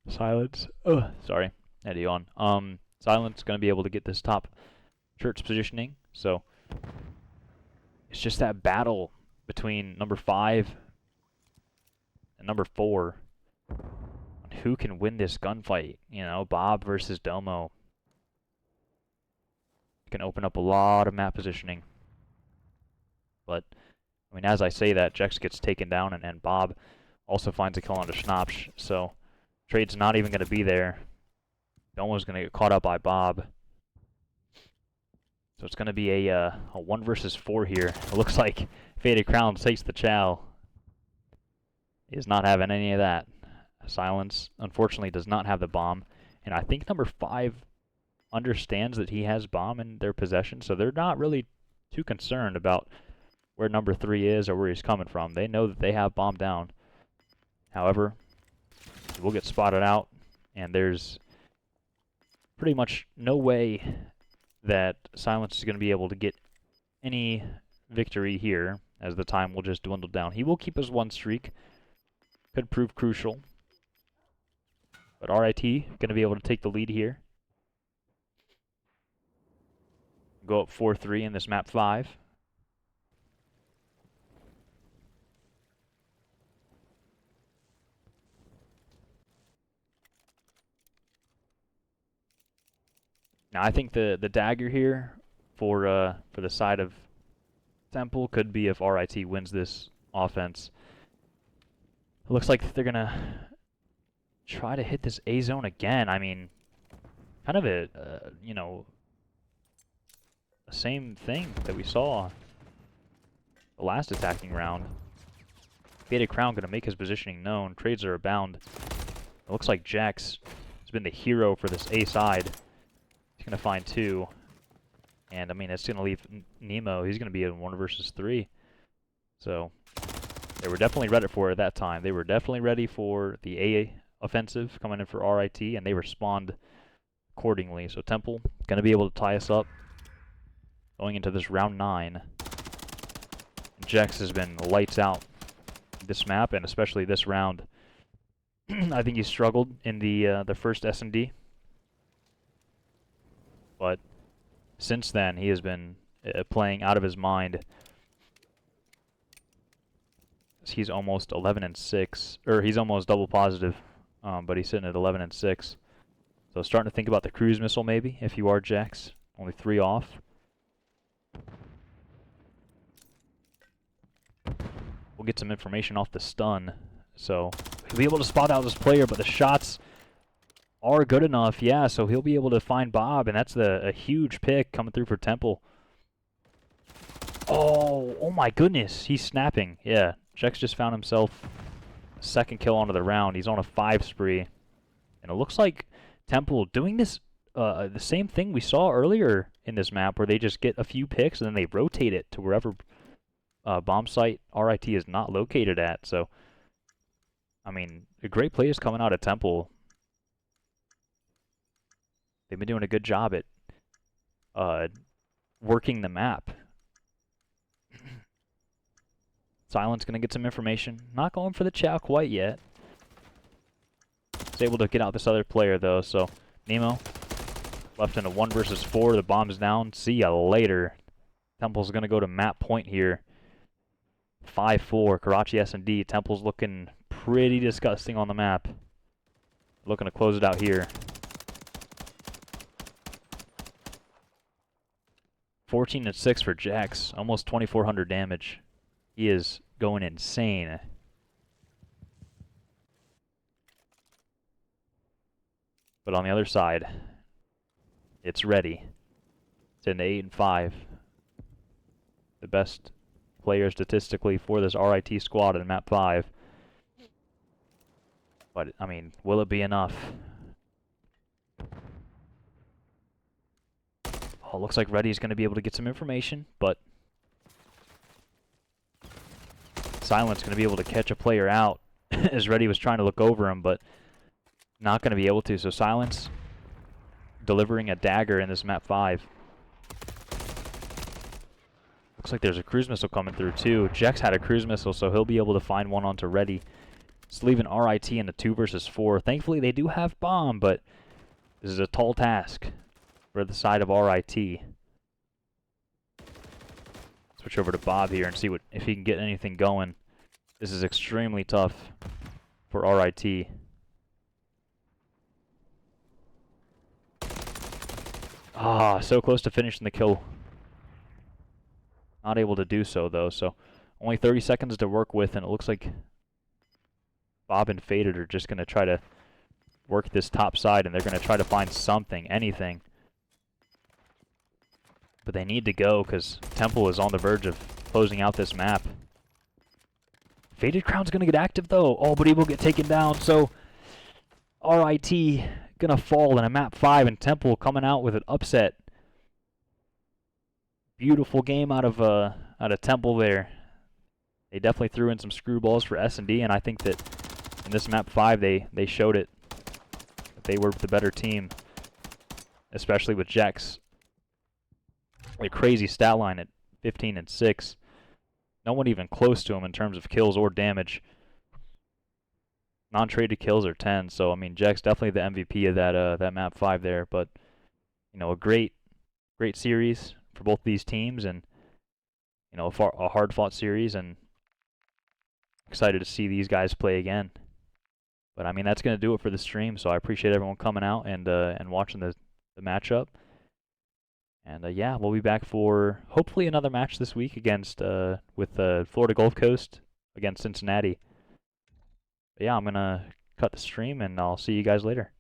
Silence. Sorry. Eddie on. Silence going to be able to get this top church positioning. So it's just that battle between number 5 and number 4 on who can win this gunfight. You know, Bob versus Domo. Can open up a lot of map positioning. But I mean, as I say that, Jex gets taken down, and Bob also finds a kill on the Schnapps, so trade's not even going to be there. Domo's going to get caught up by Bob. So it's going to be a 1 versus 4 here. It looks like Faded Crown takes the chow. He's not having any of that. Silence, unfortunately, does not have the bomb. And I think number 5 understands that he has bomb in their possession, so they're not really too concerned about where number 3 is or where he's coming from. They know that they have bomb down. However, we'll get spotted out, and there's pretty much no way that Silence is going to be able to get any victory here, as the time will just dwindle down. He will keep his 1 streak. Could prove crucial. But RIT going to be able to take the lead here. Go up 4-3 in this map 5. Now I think the dagger here for the side of Temple could be if RIT wins this offense. It looks like they're gonna try to hit this A zone again. I mean, kind of a you know, the same thing that we saw the last attacking round. Faded Crown gonna make his positioning known. Trades are abound. It looks like Jax has been the hero for this A side. He's gonna find 2. And I mean, it's gonna leave Nemo. He's gonna be in 1 versus 3. So they were definitely ready for it at that time. They were definitely ready for the A offensive coming in for RIT, and they respond accordingly. So Temple going to be able to tie us up going into this round 9. Jex has been lights out this map, and especially this round. I think he struggled in the first S&D, but since then he has been playing out of his mind. He's almost 11-6, or he's almost double positive, but he's sitting at 11-6. So starting to think about the cruise missile maybe if you are Jex. Only 3 off. We'll get some information off the stun, so he'll be able to spot out this player, but the shots are good enough, yeah, so he'll be able to find Bob, and that's a huge pick coming through for Temple. Oh my goodness, he's snapping, yeah. Jex just found himself a 2nd kill onto the round. He's on a 5 spree, and it looks like Temple doing this, the same thing we saw earlier in this map, where they just get a few picks and then they rotate it to wherever bomb site RIT is not located at. So, I mean, a great play is coming out of Temple. They've been doing a good job at working the map. Silent's going to get some information. Not going for the chow quite yet. He's able to get out this other player, though. So, Nemo left in a 1 versus 4. The bomb's down. See ya later. Temple's going to go to map point here. 5-4. Karachi S&D. Temple's looking pretty disgusting on the map. Looking to close it out here. 14-6 for Jax. Almost 2,400 damage. He is going insane. But on the other side, it's ready. It's in 8-5. The best player statistically for this RIT squad in map 5. But, I mean, will it be enough? Oh, looks like Reddy's going to be able to get some information, but Silent's going to be able to catch a player out as Reddy was trying to look over him, but not going to be able to. So Silence delivering a dagger in this map 5. Looks like there's a cruise missile coming through too. Jex had a cruise missile, so he'll be able to find one onto Reddy. It's leaving RIT in a 2 versus 4. Thankfully they do have bomb, but this is a tall task for the side of RIT. Switch over to Bob here and see if he can get anything going. This is extremely tough for RIT. Ah, so close to finishing the kill. Not able to do so, though, so only 30 seconds to work with, and it looks like Bob and Faded are just going to try to work this top side, and they're going to try to find something, anything. But they need to go, because Temple is on the verge of closing out this map. Faded Crown's going to get active, though. Oh, but he will get taken down, so RIT going to fall in a map 5, and Temple coming out with an upset. Beautiful game out of Temple there. They definitely threw in some screwballs for S&D, and I think that in this map 5 they showed it. That they were the better team, especially with Jex. A crazy stat line at 15-6. No one even close to him in terms of kills or damage. Non-traded kills are 10, so I mean Jex definitely the MVP of that map 5 there. But you know, a great series for both these teams, and you know, a hard-fought series, and excited to see these guys play again. But I mean, that's going to do it for the stream. So I appreciate everyone coming out and watching the matchup. And yeah, we'll be back for hopefully another match this week against with Florida Gulf Coast against Cincinnati. But yeah, I'm gonna cut the stream, and I'll see you guys later.